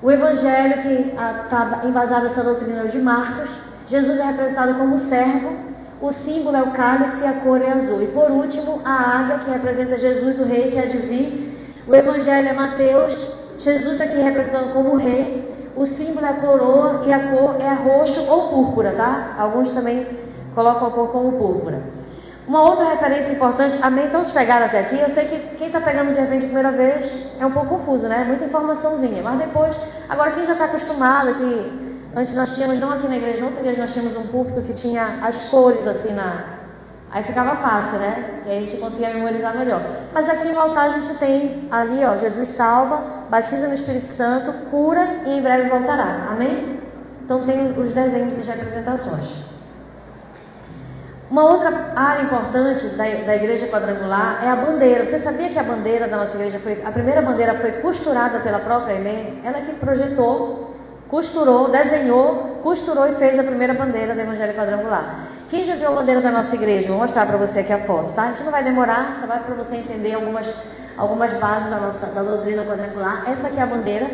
O evangelho que está embasado nessa doutrina de Marcos, Jesus é representado como servo, o símbolo é o cálice e a cor é azul. E por último, a águia, que representa Jesus, o rei, que há de vir. O evangelho é Mateus, Jesus aqui representado como rei, o símbolo é a coroa e a cor é roxo ou púrpura, tá? Alguns também colocam a cor como púrpura. Uma outra referência importante, amém? Todos pegaram até aqui? Eu sei que quem está pegando de repente a primeira vez é um pouco confuso, né? Muita informaçãozinha, mas depois, agora quem já está acostumado, que antes nós tínhamos, não aqui na igreja, na outra igreja nós tínhamos um púlpito que tinha as cores assim aí ficava fácil, né? E aí a gente conseguia memorizar melhor. Mas aqui no altar a gente tem ali, ó, Jesus salva, batiza no Espírito Santo, cura e em breve voltará, amém? Então tem os desenhos e representações. Uma outra área importante da igreja quadrangular é a bandeira. Você sabia que a bandeira da nossa igreja a primeira bandeira foi costurada pela própria Emê? Ela que projetou, costurou, desenhou, costurou e fez a primeira bandeira do Evangelho Quadrangular. Quem já viu a bandeira da nossa igreja? Vou mostrar para você aqui a foto, tá? A gente não vai demorar, só vai para você entender algumas bases da doutrina quadrangular. Essa aqui é a bandeira.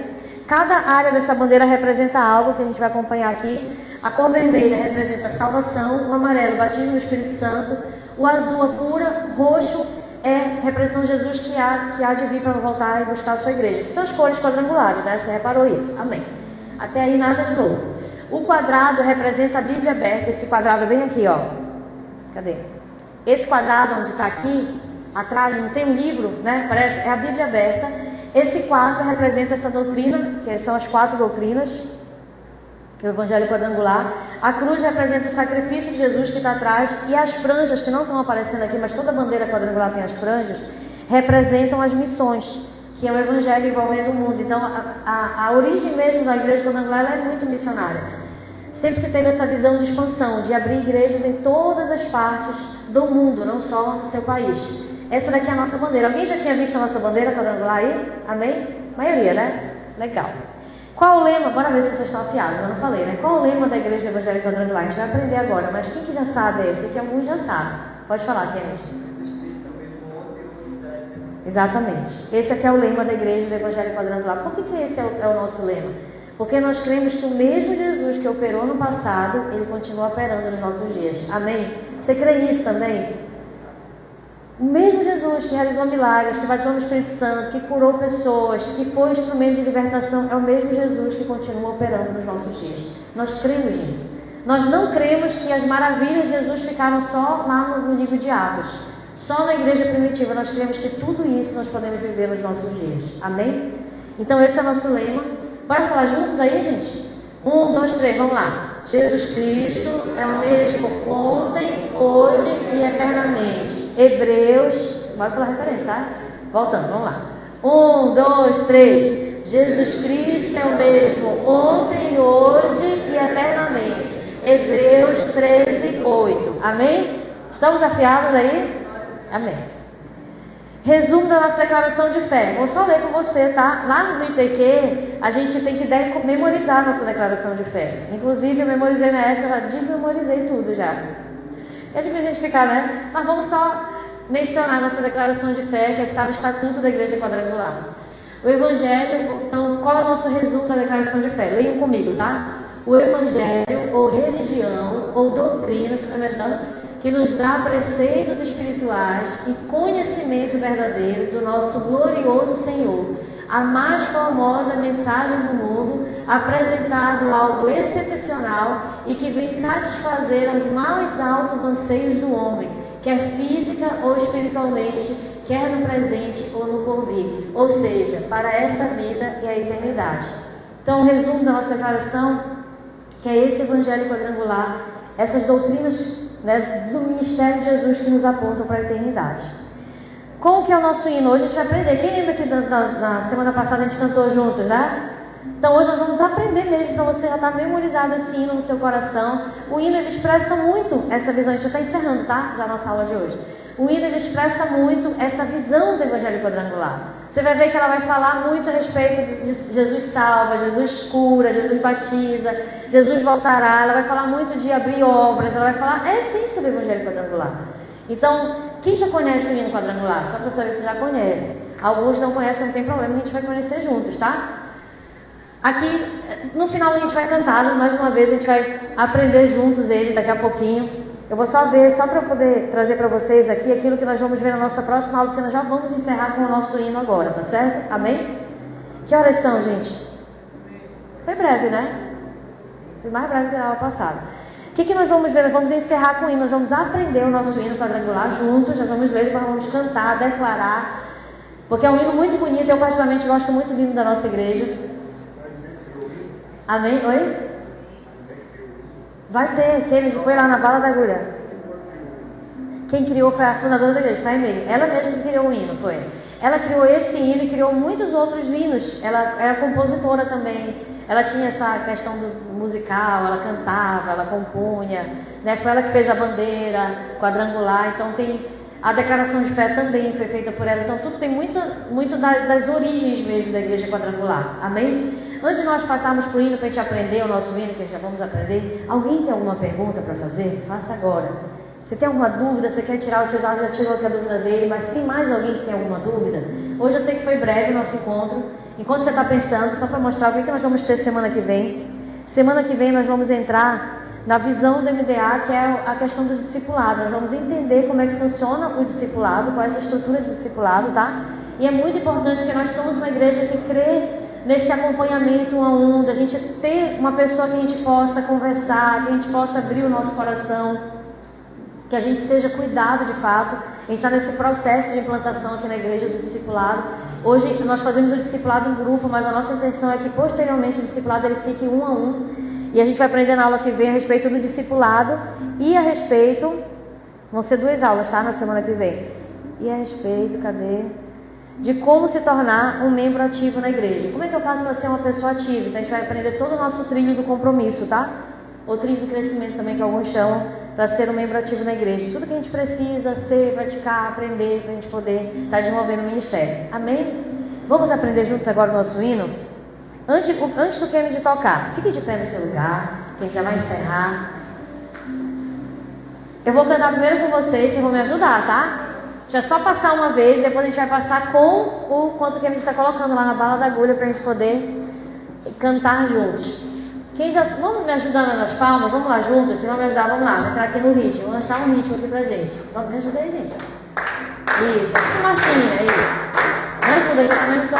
Cada área dessa bandeira representa algo que a gente vai acompanhar aqui. A cor vermelha representa a salvação, o amarelo, batismo no Espírito Santo, o azul, a cura, roxo é representando Jesus que há de vir para voltar e buscar a sua igreja. Que são as cores quadrangulares, né? Você reparou isso? Amém. Até aí nada de novo. O quadrado representa a Bíblia aberta, esse quadrado bem aqui, ó. Cadê? Esse quadrado onde está aqui, atrás, não tem um livro, né? Parece, é a Bíblia aberta. Esse quadro representa essa doutrina, que são as 4 doutrinas do Evangelho Quadrangular. A cruz representa o sacrifício de Jesus que está atrás, e as franjas, que não estão aparecendo aqui, mas toda bandeira quadrangular tem as franjas, representam as missões, que é o Evangelho envolvendo o mundo. Então, a origem mesmo da igreja quadrangular ela é muito missionária. Sempre se teve essa visão de expansão, de abrir igrejas em todas as partes do mundo, não só no seu país. Essa daqui é a nossa bandeira. Alguém já tinha visto a nossa bandeira quadrangular aí? Amém? Maioria, né? Legal. Qual o lema? Bora ver se vocês estão afiados, eu não falei, né? Qual o lema da Igreja Evangélica Quadrangular? A gente vai aprender agora, mas quem que já sabe? Eu sei que alguns já sabem. Pode falar, Kenneth. Exatamente. Esse aqui é o lema da Igreja Evangélica Quadrangular. Por que esse é o nosso lema? Porque nós cremos que o mesmo Jesus que operou no passado, ele continua operando nos nossos dias. Amém? Você crê nisso também? O mesmo Jesus que realizou milagres, que batizou no Espírito Santo, que curou pessoas, que foi instrumento de libertação, é o mesmo Jesus que continua operando nos nossos dias. Nós cremos nisso. Nós não cremos que as maravilhas de Jesus ficaram só lá no livro de Atos. Só na igreja primitiva. Nós cremos que tudo isso nós podemos viver nos nossos dias. Amém? Então esse é o nosso lema. Bora falar juntos aí, gente? 1, 2, 3, vamos lá. Jesus Cristo é o mesmo ontem, hoje e eternamente. Hebreus, bora falar a referência, tá? Voltando, vamos lá. 1, 2, 3. Jesus Cristo é o mesmo ontem, hoje e eternamente. Hebreus 13, 8. Amém? Estamos afiados aí? Amém. Resumo da nossa declaração de fé. Vou só ler com você, tá? Lá no ITQ, a gente tem que memorizar a nossa declaração de fé. Inclusive, eu memorizei na época, já desmemorizei tudo já. É difícil identificar, né? Mas vamos só mencionar a nossa declaração de fé, que é que está no Estatuto da Igreja Quadrangular. O Evangelho, então, qual é o nosso resumo da declaração de fé? Leiam comigo, tá? O Evangelho, ou religião, ou doutrina, se está me ajudando, que nos dá preceitos espirituais e conhecimento verdadeiro do nosso glorioso Senhor, a mais formosa mensagem do mundo, apresentado algo excepcional e que vem satisfazer os mais altos anseios do homem, quer física ou espiritualmente, quer no presente ou no porvir, ou seja, para essa vida e a eternidade. Então, o resumo da nossa declaração, que é esse Evangelho Quadrangular, essas doutrinas, né, do ministério de Jesus que nos apontam para a eternidade. Como que é o nosso hino? Hoje a gente vai aprender. Quem lembra que na semana passada a gente cantou juntos, né? Então hoje nós vamos aprender mesmo, para você já estar memorizado esse hino no seu coração. O hino ele expressa muito essa visão, a gente já está encerrando, tá? Já a nossa aula de hoje. O hino ele expressa muito essa visão do Evangelho Quadrangular. Você vai ver que ela vai falar muito a respeito de Jesus salva, Jesus cura, Jesus batiza, Jesus voltará. Ela vai falar muito de abrir obras, ela vai falar a essência do Evangelho Quadrangular. Então, quem já conhece o hino quadrangular? Só para saber se já conhece. Alguns não conhecem, não tem problema, a gente vai conhecer juntos, tá? Aqui, no final a gente vai cantar, mais uma vez a gente vai aprender juntos ele daqui a pouquinho. Eu vou só ver, só para eu poder trazer para vocês aqui aquilo que nós vamos ver na nossa próxima aula, porque nós já vamos encerrar com o nosso hino agora, tá certo? Amém? Que horas são, gente? Foi breve, né? Foi mais breve que a aula passada. O que nós vamos ver? Nós vamos encerrar com o hino, nós vamos aprender o nosso hino quadrangular juntos, nós vamos ler, nós vamos cantar, declarar, porque é um hino muito bonito, eu particularmente gosto muito do hino da nossa igreja. Amém? Oi? Vai ter, Kennedy foi lá na bala da agulha. Quem criou foi a fundadora da igreja, foi a Emily. Ela mesma que criou o hino, foi. Ela criou esse hino e criou muitos outros hinos. Ela era compositora também. Ela tinha essa questão do musical, ela cantava, ela compunha, né? Foi ela que fez a bandeira quadrangular, então tem a declaração de fé também foi feita por ela. Então tudo tem muito das origens mesmo da igreja quadrangular. Amém? Antes de nós passarmos por hino para a gente aprender o nosso hino, que já vamos aprender, alguém tem alguma pergunta para fazer? Faça agora. Você tem alguma dúvida? Você quer tirar o tio Dado, já tirou a dúvida dele, mas tem mais alguém que tem alguma dúvida? Hoje eu sei que foi breve o nosso encontro. Enquanto você está pensando, só para mostrar o que nós vamos ter semana que vem. Semana que vem nós vamos entrar na visão do MDA, que é a questão do discipulado. Nós vamos entender como é que funciona o discipulado, qual é essa estrutura de discipulado, tá? E é muito importante porque nós somos uma igreja que crê nesse acompanhamento um a um, da gente ter uma pessoa que a gente possa conversar, que a gente possa abrir o nosso coração, que a gente seja cuidado de fato. A gente está nesse processo de implantação aqui na igreja do discipulado. Hoje nós fazemos o discipulado em grupo, mas a nossa intenção é que posteriormente o discipulado ele fique um a um. E a gente vai aprender na aula que vem a respeito do discipulado e a respeito, vão ser 2 aulas, tá? Na semana que vem. E a respeito, cadê? De como se tornar um membro ativo na igreja. Como é que eu faço para ser uma pessoa ativa? Então a gente vai aprender todo o nosso trilho do compromisso, tá? Ou trilho do crescimento também, que alguns chamam, para ser um membro ativo na igreja. Tudo que a gente precisa ser, praticar, aprender, para a gente poder estar desenvolvendo o ministério. Amém? Vamos aprender juntos agora o nosso hino? Antes do Kennedy tocar, fique de pé no seu lugar, que a gente já vai encerrar. Eu vou cantar primeiro com vocês, vocês vão me ajudar, tá? Deixa eu só passar uma vez, depois a gente vai passar com o quanto que a gente está colocando lá na bala da agulha para a gente poder cantar juntos. Quem já... Vamos me ajudando nas palmas? Vamos lá juntos? Vocês vão me ajudar? Vamos lá, vamos entrar aqui no ritmo. Vamos achar um ritmo aqui pra gente. Vamos, me ajuda aí, gente. Isso, acho que marchinha aí. Me ajuda aí, tá vendo só?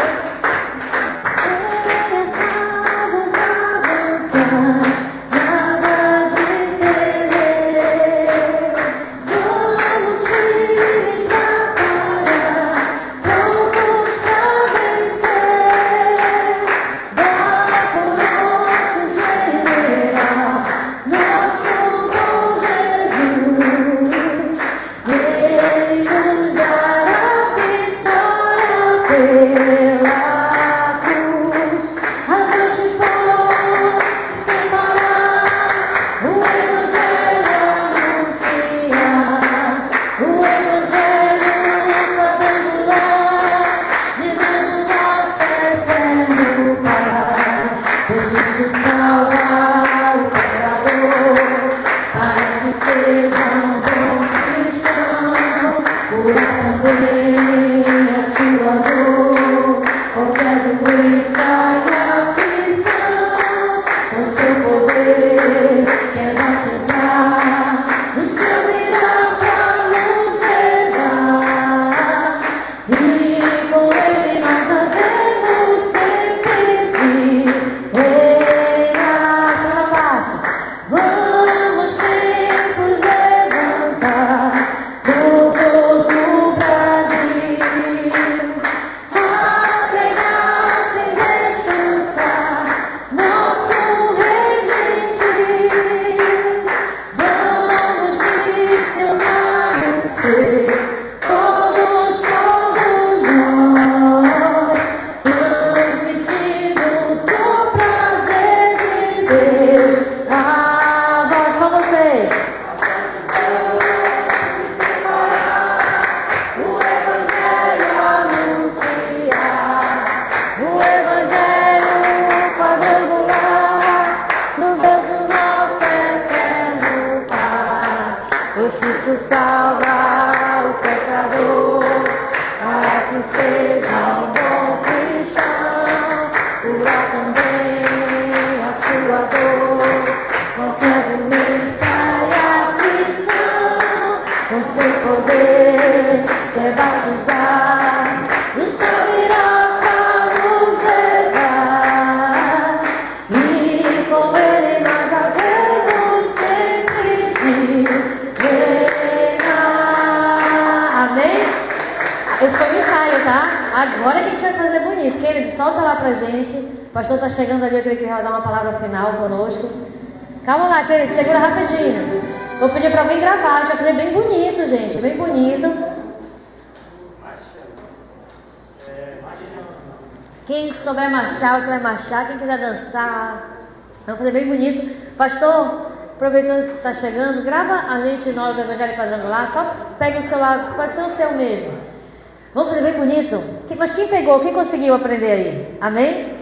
Cristo salva o pecador, para que seja um bom cristão, cura também poder, quer batizar, o céu virá para nos levar, e com ele nós havemos sempre de reinar. Amém? Esse foi o ensaio, tá? Agora que a gente vai fazer bonito. Querido, solta lá pra gente. O pastor tá chegando ali, eu creio que vai dar uma palavra final conosco. Calma lá, querido, segura rapidinho. Vou pedir pra alguém gravar, a gente vai fazer bem bonito, gente, bem bonito. Quem souber marchar, você vai marchar. Quem quiser dançar, vamos fazer bem bonito. Pastor, aproveitando que está chegando, grava a gente na hora do Evangelho Quadrangular. Só pega o celular, pode ser o seu mesmo. Vamos fazer bem bonito? Mas quem pegou? Quem conseguiu aprender aí? Amém?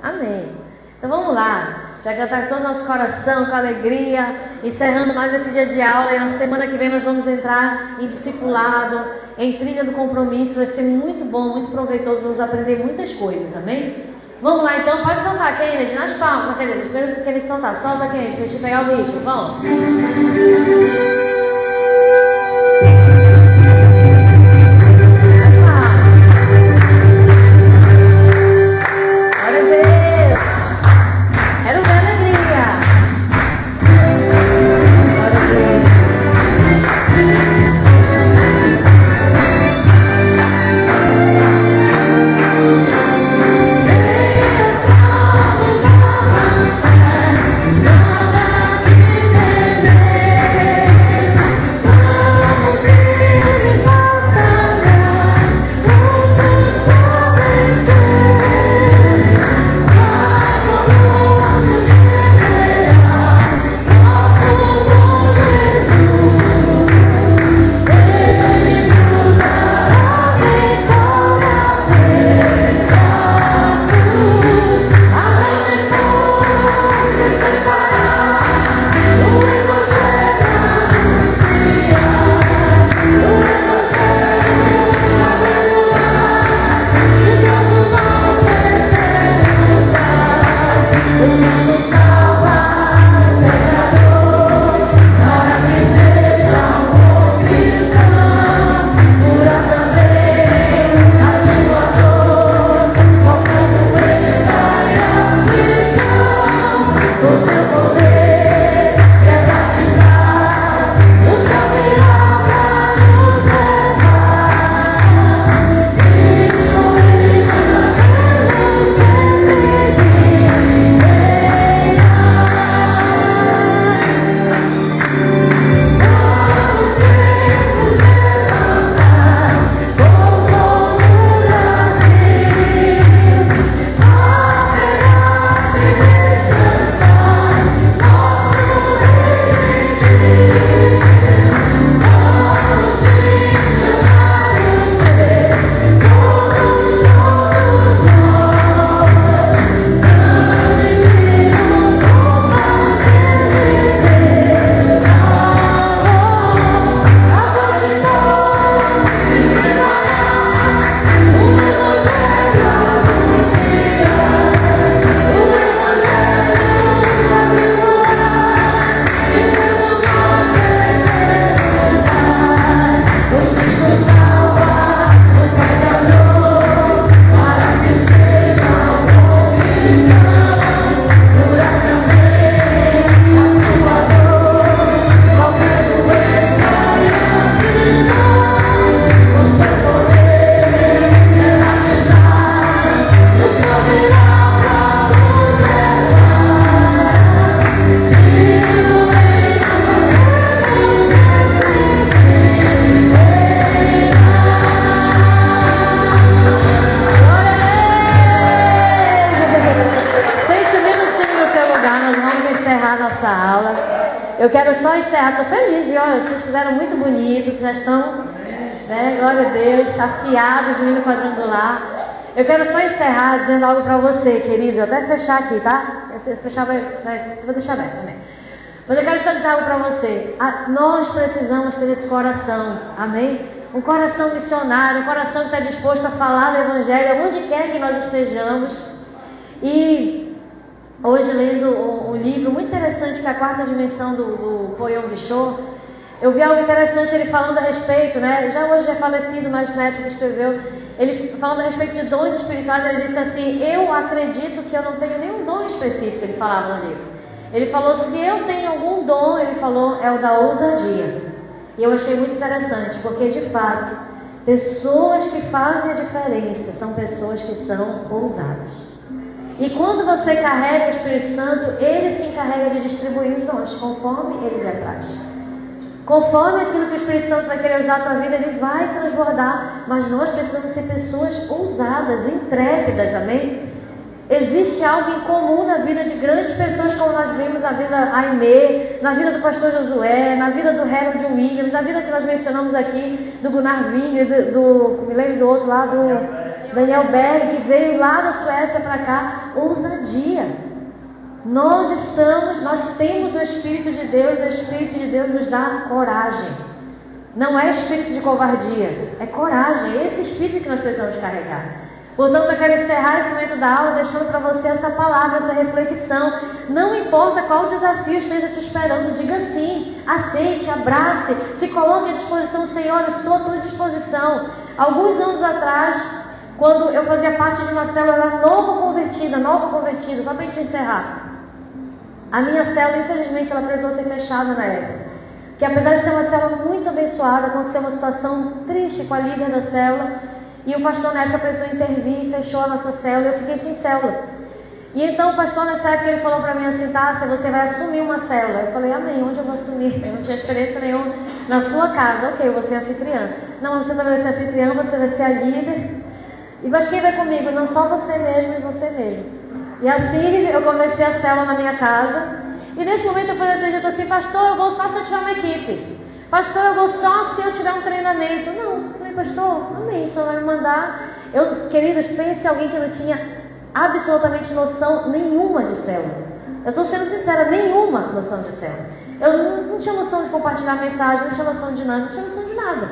Amém. Então vamos lá. Já cantar todo o nosso coração, com alegria. Encerrando mais esse dia de aula. E na semana que vem nós vamos entrar em discipulado, em trilha do compromisso. Vai ser muito bom, muito proveitoso. Vamos aprender muitas coisas. Amém? Vamos lá então. Pode soltar, Kennedy. Nas palmas, Kennedy. Primeiro você quer soltar. Solta, Kennedy. Deixa eu pegar o bicho. Vamos. Eu quero só encerrar, estou feliz, viu? Olha, vocês fizeram muito bonito, vocês já estão, né, glória a Deus, afiados no hino quadrangular. Eu quero só encerrar dizendo algo para você, querido, até fechar aqui, tá? Fechar vou deixar aberto também. Mas eu quero só dizer algo para você. Nós precisamos ter esse coração, amém? Um coração missionário, um coração que está disposto a falar do Evangelho onde quer que nós estejamos. E hoje lendo um livro muito interessante que é a Quarta Dimensão do Paul Yong-Cho, Eu vi algo interessante ele falando a respeito, né? Já hoje é falecido, mas na época escreveu, ele falando a respeito de dons espirituais, ele disse assim: eu acredito que eu não tenho nenhum dom específico, ele falava no livro. Ele falou: se eu tenho algum dom, ele falou, é o da ousadia. E eu achei muito interessante, porque de fato, pessoas que fazem a diferença são pessoas que são ousadas. E quando você carrega o Espírito Santo, ele se encarrega de distribuir os dons, conforme ele lhe apraz. Conforme aquilo que o Espírito Santo vai querer usar a tua vida, ele vai transbordar. Mas nós precisamos ser pessoas ousadas, intrépidas, amém? Existe algo em comum na vida de grandes pessoas, como nós vimos na vida Aimee, na vida do pastor Josué, na vida do Harold Williams, na vida que nós mencionamos aqui, do Gunnar Wingre, me lembro do outro lá, do Daniel Berg, que veio lá da Suécia para cá. Ousadia. Nós temos o Espírito de Deus, o Espírito de Deus nos dá coragem. Não é espírito de covardia, é coragem, é esse espírito que nós precisamos carregar. Portanto, eu quero encerrar esse momento da aula deixando para você essa palavra, essa reflexão. Não importa qual desafio esteja te esperando, diga sim, aceite, abrace, se coloque à disposição. Senhor, eu estou à tua disposição. Alguns anos atrás, quando eu fazia parte de uma célula nova convertida, só para a gente encerrar. A minha célula, infelizmente, ela precisou ser fechada na época. Que apesar de ser uma célula muito abençoada, aconteceu uma situação triste com a líder da célula. E o pastor na época precisou intervir e fechou a nossa célula. Eu fiquei sem célula. E então o pastor nessa época ele falou para mim assim: Tássia, você vai assumir uma célula. Eu falei: amém, onde eu vou assumir? Eu não tinha experiência nenhuma. Na sua casa. Ok, eu vou ser anfitriã. Não, você também vai ser anfitriã, você vai ser a líder. Mas quem vai comigo? Não, só você mesmo e você mesmo. E assim eu comecei a célula na minha casa. E nesse momento eu poderia ter dito assim: pastor, eu vou só se eu tiver uma equipe. Pastor, eu vou só se eu tiver um treinamento. Não, eu falei: pastor, amém, o senhor vai me mandar. Queridos, pense em alguém que não tinha absolutamente noção nenhuma de célula. Eu estou sendo sincera, nenhuma noção de célula. Eu não tinha noção de compartilhar mensagem, não tinha noção de nada, não tinha noção de nada.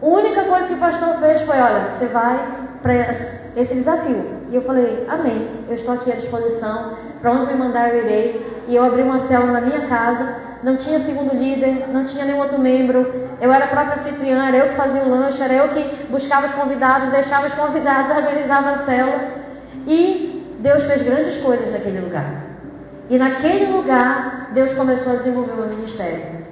A única coisa que o pastor fez foi: olha, você vai para esse desafio. E eu falei: amém, eu estou aqui à disposição, para onde me mandar eu irei. E eu abri uma célula na minha casa. Não tinha segundo líder, não tinha nenhum outro membro. Eu era a própria anfitriã, era eu que fazia o lanche, era eu que buscava os convidados, deixava os convidados, organizava a célula. E Deus fez grandes coisas naquele lugar. E naquele lugar, Deus começou a desenvolver o meu ministério.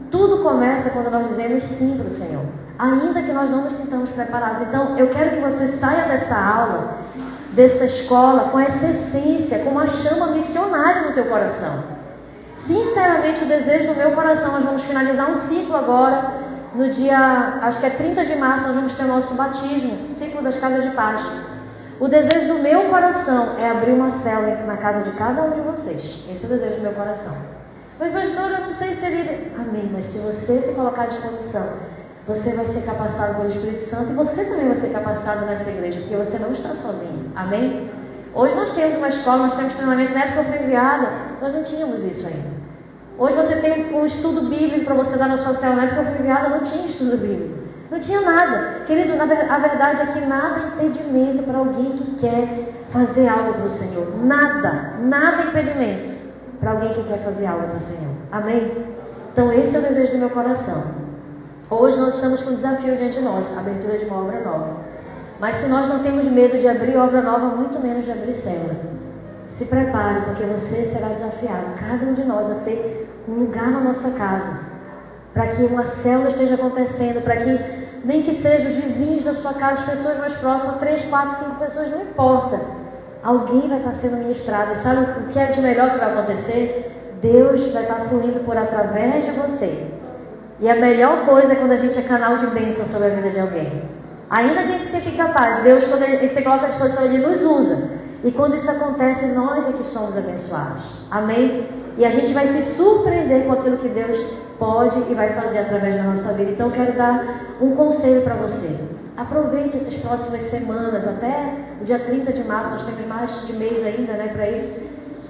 Tudo começa quando nós dizemos sim para o Senhor, ainda que nós não nos sintamos preparados. Então, eu quero que você saia dessa aula, dessa escola, com essa essência, com uma chama missionária no teu coração. Sinceramente, o desejo do meu coração, nós vamos finalizar um ciclo agora, no dia, acho que é 30 de março, nós vamos ter o nosso batismo, ciclo das casas de paz. O desejo do meu coração é abrir uma célula na casa de cada um de vocês. Esse é o desejo do meu coração. Mas pastor, eu não sei se ele... Amém, mas se você se colocar à disposição, você vai ser capacitado pelo Espírito Santo e você também vai ser capacitado nessa igreja, porque você não está sozinho. Amém? Hoje nós temos uma escola, nós temos treinamento. Na época que eu fui enviada, nós não tínhamos isso ainda. Hoje você tem um estudo bíblico para você dar na sua célula. Na época que eu fui enviada, não tinha estudo bíblico. Não tinha nada. Querido, a verdade é que nada é impedimento para alguém que quer fazer algo para o Senhor. Nada é impedimento para alguém que quer fazer algo para o Senhor. Amém? Então esse é o desejo do meu coração. Hoje nós estamos com um desafio diante de nós, a abertura de uma obra nova. Mas se nós não temos medo de abrir obra nova, muito menos de abrir célula. Se prepare, porque você será desafiado, cada um de nós, a ter um lugar na nossa casa, para que uma célula esteja acontecendo, para que nem que sejam os vizinhos da sua casa, as pessoas mais próximas, 3, 4, 5 pessoas, não importa. Alguém vai estar sendo ministrado. E sabe o que é de melhor que vai acontecer? Deus vai estar fluindo por através de você. E a melhor coisa é quando a gente é canal de bênção sobre a vida de alguém. Ainda que a gente seja incapaz, Deus, quando Ele se coloca à disposição, Ele nos usa. E quando isso acontece, nós é que somos abençoados. Amém? E a gente vai se surpreender com aquilo que Deus pode e vai fazer através da nossa vida. Então eu quero dar um conselho para você. Aproveite essas próximas semanas, até o dia 30 de março, nós temos mais de mês ainda, né, para isso.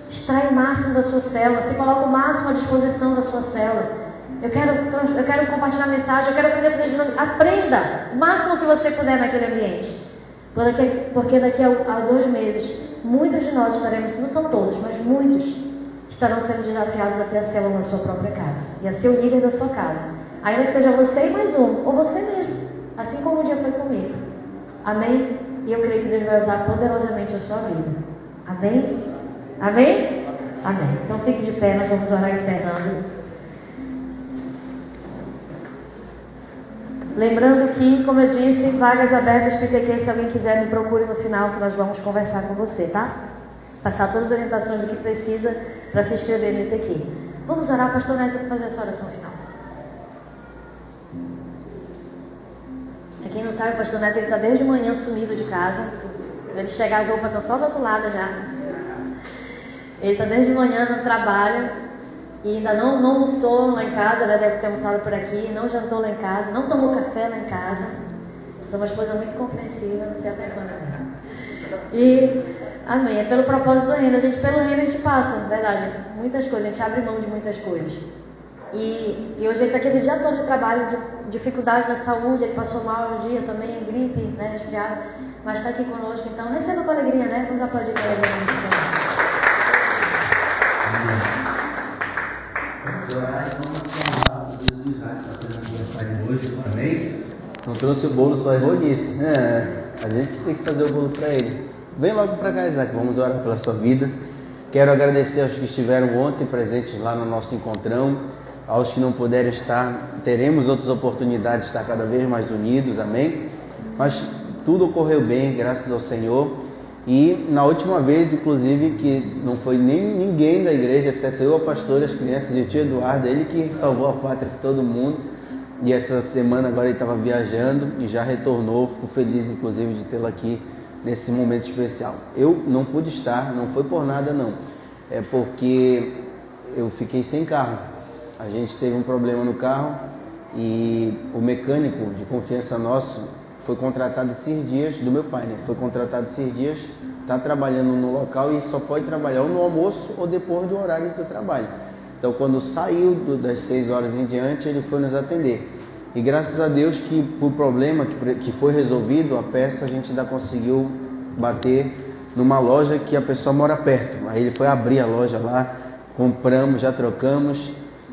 Extrai o máximo da sua célula, você coloca o máximo à disposição da sua célula. Eu quero compartilhar a mensagem, eu quero aprender a fazer dinâmica. Aprenda o máximo que você puder naquele ambiente. Porque daqui a 2 meses, muitos de nós estaremos, não são todos, mas muitos, estarão sendo desafiados a ter a célula na sua própria casa e a ser o líder da sua casa. Ainda que seja você e mais um, ou você mesmo, assim como um dia foi comigo. Amém? E eu creio que Deus vai usar poderosamente a sua vida. Amém? Amém? Amém. Então fique de pé, nós vamos orar encerrando. Lembrando que, como eu disse, vagas abertas PTQ, se alguém quiser me procure no final que nós vamos conversar com você, tá? Passar todas as orientações do que precisa para se inscrever no ITQ. Vamos orar, pastor Neto, para fazer essa oração final. Para quem não sabe, o pastor Neto está desde manhã sumido de casa. Ele chegar, as roupas estão só do outro lado já. Ele está desde manhã no trabalho e ainda não almoçou lá em casa, né? Deve ter almoçado por aqui, não jantou lá em casa, não tomou café lá em casa. Eu sou uma esposa muito compreensiva, não sei até quando. E, amém, é pelo propósito do reino. Pelo reino a gente passa, na verdade, muitas coisas, a gente abre mão de muitas coisas. E hoje ele está aqui o dia todo de trabalho, de dificuldade da saúde, ele passou mal um dia também, gripe, né, resfriado, mas está aqui conosco, então receba com alegria, né? Vamos aplaudir com alegria no Senhor. Não trouxe o bolo, só errou nisso. A gente tem que fazer o bolo para ele. Vem logo para cá, Isaac, vamos orar pela sua vida. Quero agradecer aos que estiveram ontem presentes lá no nosso encontrão. Aos que não puderam estar, teremos outras oportunidades de estar cada vez mais unidos, amém? Mas tudo ocorreu bem, graças ao Senhor. E na última vez, inclusive, que não foi nem ninguém da igreja, exceto eu, a pastora, as crianças e o tio Eduardo, ele que salvou a pátria de todo mundo. E essa semana agora ele estava viajando e já retornou. Fico feliz, inclusive, de tê-lo aqui nesse momento especial. Eu não pude estar, não foi por nada não, é porque eu fiquei sem carro. A gente teve um problema no carro e o mecânico de confiança nosso foi contratado esses dias, do meu pai, né? Foi contratado esses dias, está trabalhando no local e só pode trabalhar ou no almoço ou depois do horário do trabalho. Então, quando saiu das 6 horas em diante, ele foi nos atender. E graças a Deus que por problema que foi resolvido, a peça a gente ainda conseguiu bater numa loja que a pessoa mora perto. Aí ele foi abrir a loja lá, compramos, já trocamos,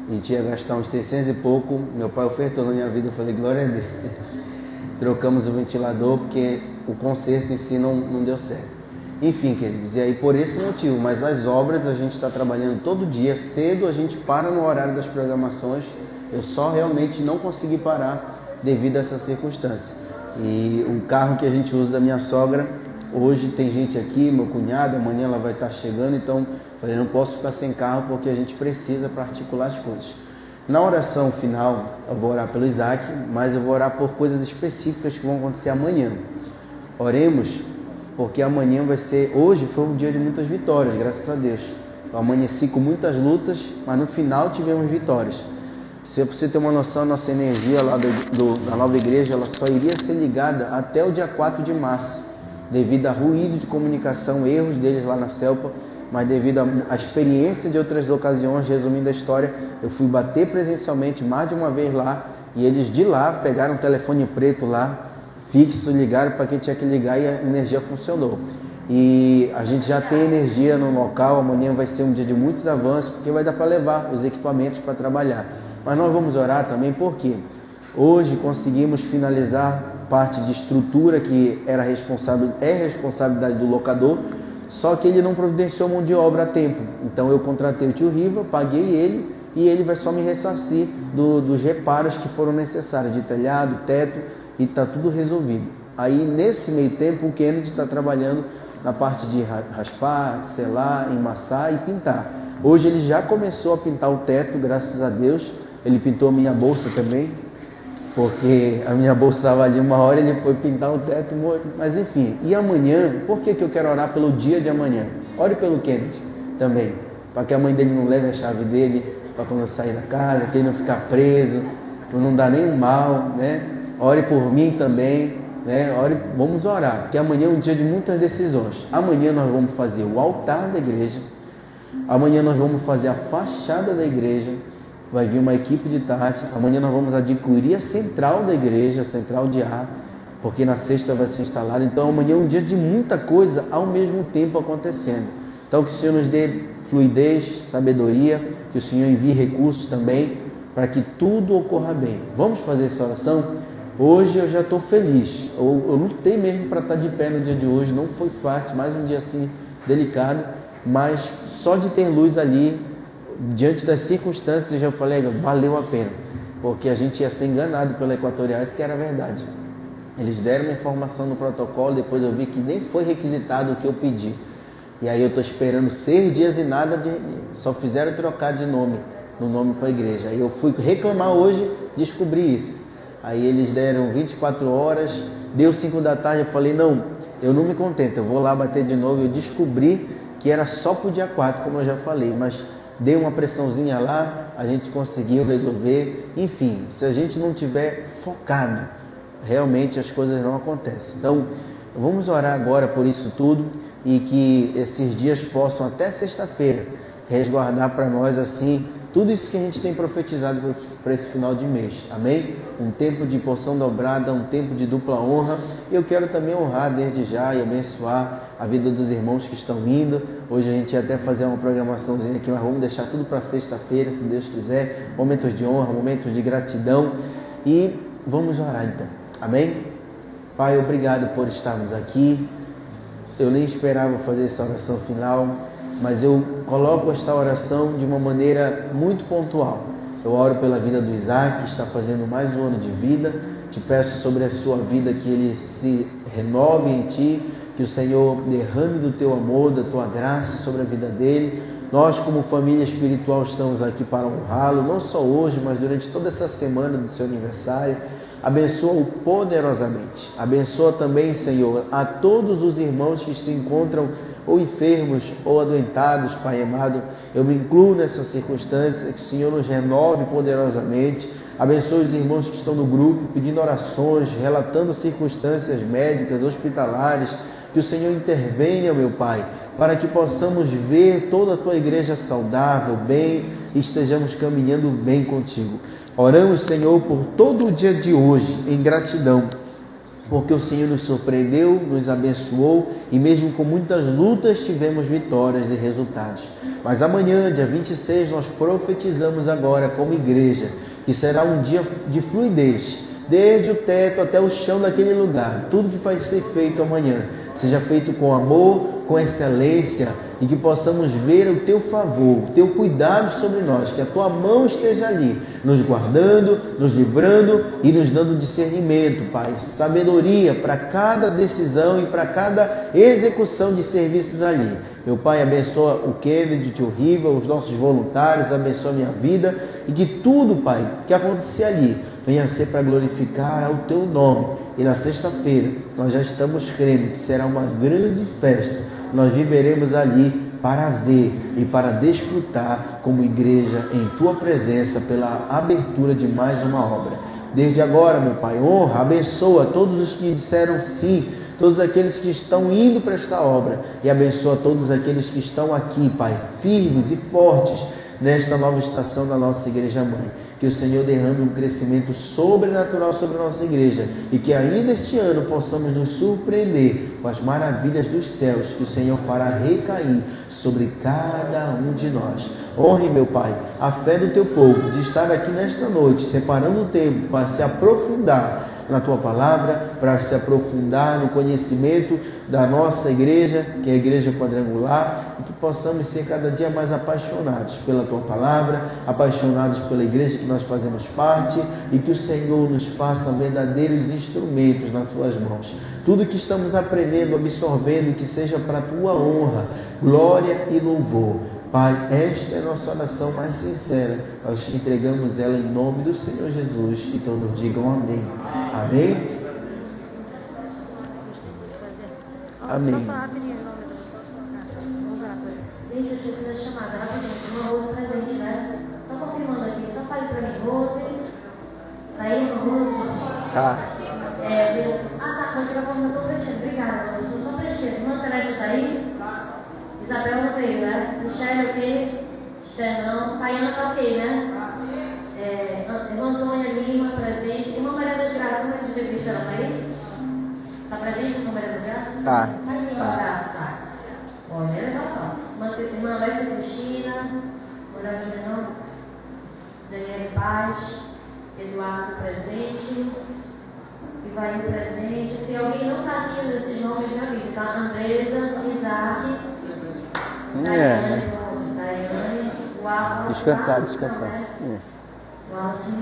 a gente ia gastar uns 600 e pouco. Meu pai ofertou na minha vida, eu falei, glória a Deus. Trocamos o ventilador porque o conserto em si não deu certo. Enfim, queridos, e aí por esse motivo, mas as obras a gente está trabalhando todo dia, cedo a gente para no horário das programações, eu só realmente não consegui parar devido a essa circunstância. E o carro que a gente usa da minha sogra, hoje tem gente aqui, meu cunhado, amanhã ela vai estar chegando, então falei, não posso ficar sem carro porque a gente precisa para articular as coisas. Na oração final, eu vou orar pelo Isaac, mas eu vou orar por coisas específicas que vão acontecer amanhã. Oremos, porque amanhã vai ser... Hoje foi um dia de muitas vitórias, graças a Deus. Eu amanheci com muitas lutas, mas no final tivemos vitórias. Se você ter uma noção, a nossa energia lá da nova igreja, ela só iria ser ligada até o dia 4 de março, devido a ruído de comunicação, erros deles lá na CELPA, mas devido à experiência de outras ocasiões, resumindo a história, eu fui bater presencialmente mais de uma vez lá, e eles de lá pegaram um telefone preto lá, fixo, ligaram para quem tinha que ligar e a energia funcionou. E a gente já tem energia no local, amanhã vai ser um dia de muitos avanços, porque vai dar para levar os equipamentos para trabalhar. Mas nós vamos orar também porque hoje conseguimos finalizar parte de estrutura que é responsabilidade do locador, só que ele não providenciou mão de obra a tempo. Então eu contratei o tio Riva, paguei ele e ele vai só me ressarcir dos reparos que foram necessários, de telhado, teto, e está tudo resolvido. Aí nesse meio tempo o Kennedy está trabalhando na parte de raspar, selar, emassar e pintar. Hoje ele já começou a pintar o teto, graças a Deus. Ele pintou a minha bolsa também, porque a minha bolsa estava ali uma hora, ele foi pintar o teto, mas enfim. E amanhã, por que eu quero orar pelo dia de amanhã? Ore pelo Kennedy também, para que a mãe dele não leve a chave dele, para quando eu sair da casa, que ele não ficar preso, para não dar nenhum mal, né? Ore por mim também, né? Vamos orar, porque amanhã é um dia de muitas decisões. Amanhã nós vamos fazer o altar da igreja, amanhã nós vamos fazer a fachada da igreja, vai vir uma equipe de tarde, amanhã nós vamos adquirir a central da igreja, a central de ar, porque na sexta vai ser instalada. Então amanhã é um dia de muita coisa ao mesmo tempo acontecendo. Então que o Senhor nos dê fluidez, sabedoria, que o Senhor envie recursos também para que tudo ocorra bem. Vamos fazer essa oração? Hoje eu já estou feliz. Eu lutei mesmo para estar de pé no dia de hoje. Não foi fácil, mais um dia assim delicado, mas só de ter luz ali, diante das circunstâncias, eu já falei, valeu a pena, porque a gente ia ser enganado pela Equatoriais, que era verdade. Eles deram uma informação no protocolo, depois eu vi que nem foi requisitado o que eu pedi. E aí eu estou esperando 6 dias e nada, só fizeram trocar de nome, no nome para a igreja. Aí eu fui reclamar hoje, descobri isso. Aí eles deram 24 horas, deu 5 da tarde, eu falei, não, eu não me contento, eu vou lá bater de novo. Eu descobri que era só para o dia 4, como eu já falei, mas deu uma pressãozinha lá, a gente conseguiu resolver. Enfim, se a gente não tiver focado, realmente as coisas não acontecem. Então, vamos orar agora por isso tudo e que esses dias possam até sexta-feira resguardar para nós assim tudo isso que a gente tem profetizado para esse final de mês. Amém? Um tempo de porção dobrada, um tempo de dupla honra. E eu quero também honrar desde já e abençoar a vida dos irmãos que estão indo. Hoje a gente ia até fazer uma programaçãozinha aqui, mas vamos deixar tudo para sexta-feira, se Deus quiser. Momentos de honra, momentos de gratidão. E vamos orar então. Amém? Pai, obrigado por estarmos aqui. Eu nem esperava fazer essa oração final, mas eu coloco esta oração de uma maneira muito pontual. Eu oro pela vida do Isaac, que está fazendo mais um ano de vida. Te peço sobre a sua vida que ele se renove em Ti, que o Senhor derrame do Teu amor, da Tua graça sobre a vida dele. Nós, como família espiritual, estamos aqui para honrá-lo, não só hoje, mas durante toda essa semana do seu aniversário. Abençoa-o poderosamente. Abençoa também, Senhor, a todos os irmãos que se encontram ou enfermos ou adoentados, Pai amado. Eu me incluo nessa circunstância, que o Senhor nos renove poderosamente. Abençoe os irmãos que estão no grupo, pedindo orações, relatando circunstâncias médicas, hospitalares. Que o Senhor intervenha, meu Pai, para que possamos ver toda a Tua igreja saudável, bem, e estejamos caminhando bem contigo. Oramos, Senhor, por todo o dia de hoje, em gratidão, porque o Senhor nos surpreendeu, nos abençoou e mesmo com muitas lutas tivemos vitórias e resultados. Mas amanhã, dia 26, nós profetizamos agora como igreja, que será um dia de fluidez, desde o teto até o chão daquele lugar. Tudo que vai ser feito amanhã seja feito com amor, com excelência, e que possamos ver o Teu favor, o Teu cuidado sobre nós, que a Tua mão esteja ali, nos guardando, nos livrando e nos dando discernimento, Pai, sabedoria para cada decisão e para cada execução de serviços ali. Meu Pai, abençoa o Kennedy, o Tio Riva, os nossos voluntários, abençoa a minha vida, e que tudo, Pai, que acontecer ali, venha a ser para glorificar o Teu nome. E na sexta-feira, nós já estamos crendo que será uma grande festa. Nós viveremos ali para ver e para desfrutar como igreja em Tua presença pela abertura de mais uma obra. Desde agora, meu Pai, honra, abençoa todos os que disseram sim, todos aqueles que estão indo para esta obra, e abençoa todos aqueles que estão aqui, Pai, firmes e fortes nesta nova estação da nossa Igreja Mãe. Que o Senhor derrame um crescimento sobrenatural sobre a nossa igreja e que ainda este ano possamos nos surpreender com as maravilhas dos céus que o Senhor fará recair sobre cada um de nós. Honre, meu Pai, a fé do Teu povo de estar aqui nesta noite, separando o tempo para se aprofundar na Tua palavra, para se aprofundar no conhecimento da nossa igreja, que é a Igreja Quadrangular, e que possamos ser cada dia mais apaixonados pela Tua palavra, apaixonados pela igreja que nós fazemos parte, e que o Senhor nos faça verdadeiros instrumentos nas Tuas mãos. Tudo que estamos aprendendo, absorvendo, que seja para a Tua honra, glória e louvor. Pai, esta é a nossa oração mais sincera. Nós entregamos ela em nome do Senhor Jesus. E todos digam amém. Amém? Amém. Gente, eu preciso da chamada rapidinho. Uma Rose presente, né? Só confirmando aqui. Só fale pra mim, Rose. Tá aí, Rose? Tá. Tá. Mas eu tô preenchendo. Obrigada, Rose. Estou só preenchendo. Irmã Celeste tá aí? Isabel não veio, né? Michelle, ok? Michelle não. Tayana tá ok, né? Irmã Antônia Lima, presente. Irmã Maria das Graças, como é que Jesus ela tá aí? Tá presente, Irmã Maria das Graças? Tá. Tá aí, um abraço, tá? Olha, ela tá. Daniel Paz, Eduardo presente, Ivaí presente. Se alguém não está aqui nesses nomes, já avisa, tá? Andresa, Isaac, Daiane, Wallace. Descansar. Wallace,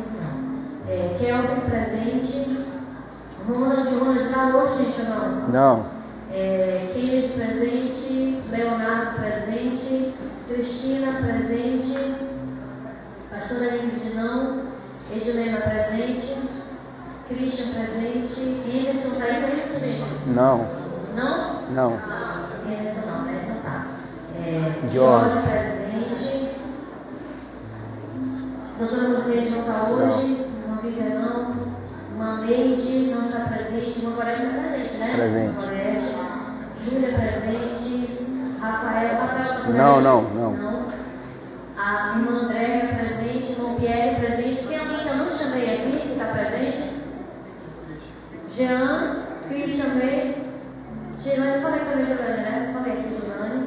Kelvin presente. Ronald está hoje, gente, ou não? Não. Kennedy presente, Leonardo presente, Cristina presente, Pastora Ingrid não, Edilena presente, Christian presente, Anderson está aí, não é isso, gente? Não. Não? Não. Anderson não, né? Então tá. Jorge presente, Doutora Luciene não está hoje, não vive não, Maneide não está presente, Mancorete está presente, né? Presente. Júlia presente, Rafael está presente? Não. A irmã Andréia presente, irmão Pierre presente. Tem alguém que eu não chamei aqui, que está presente? Jean, Cris chamei. Gilane, eu falei para a Gilane, né? Falei aqui, Gilane.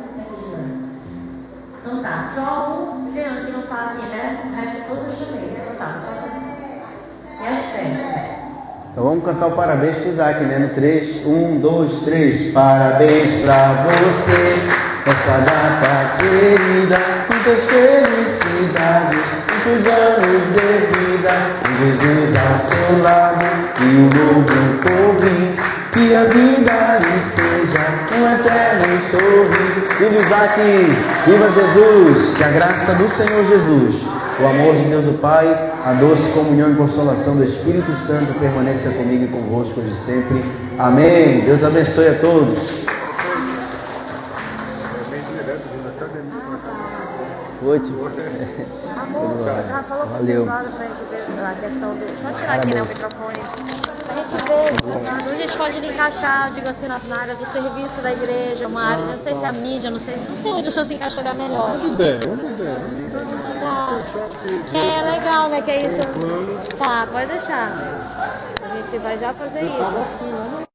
Então tá, só o Jean que não está aqui, né? O resto todos eu chamei, né? Então tá, só e as fé. Então vamos cantar o parabéns pro Isaac, né? No 3, 1, 2, 3. Parabéns pra você, essa data querida. Muitas felicidades, muitos anos de vida. Jesus ao seu lado e o novo por vir. Que a vida lhe seja um eterno sorrir. Viva Isaac, viva Jesus, que a graça do Senhor Jesus, o amor de Deus o Pai, a doce comunhão e consolação do Espírito Santo permaneça comigo e convosco de sempre. Amém. Deus abençoe a todos. Oi, tio. Valeu. Só tirar aqui, né, o microfone. A gente vê, a gente pode encaixar, digo assim, na área do serviço da igreja, uma área, não sei se é a mídia, não sei onde o senhor se encaixaria melhor. Onde der. É legal, né, que é isso. Tá, pode deixar. A gente vai já fazer isso.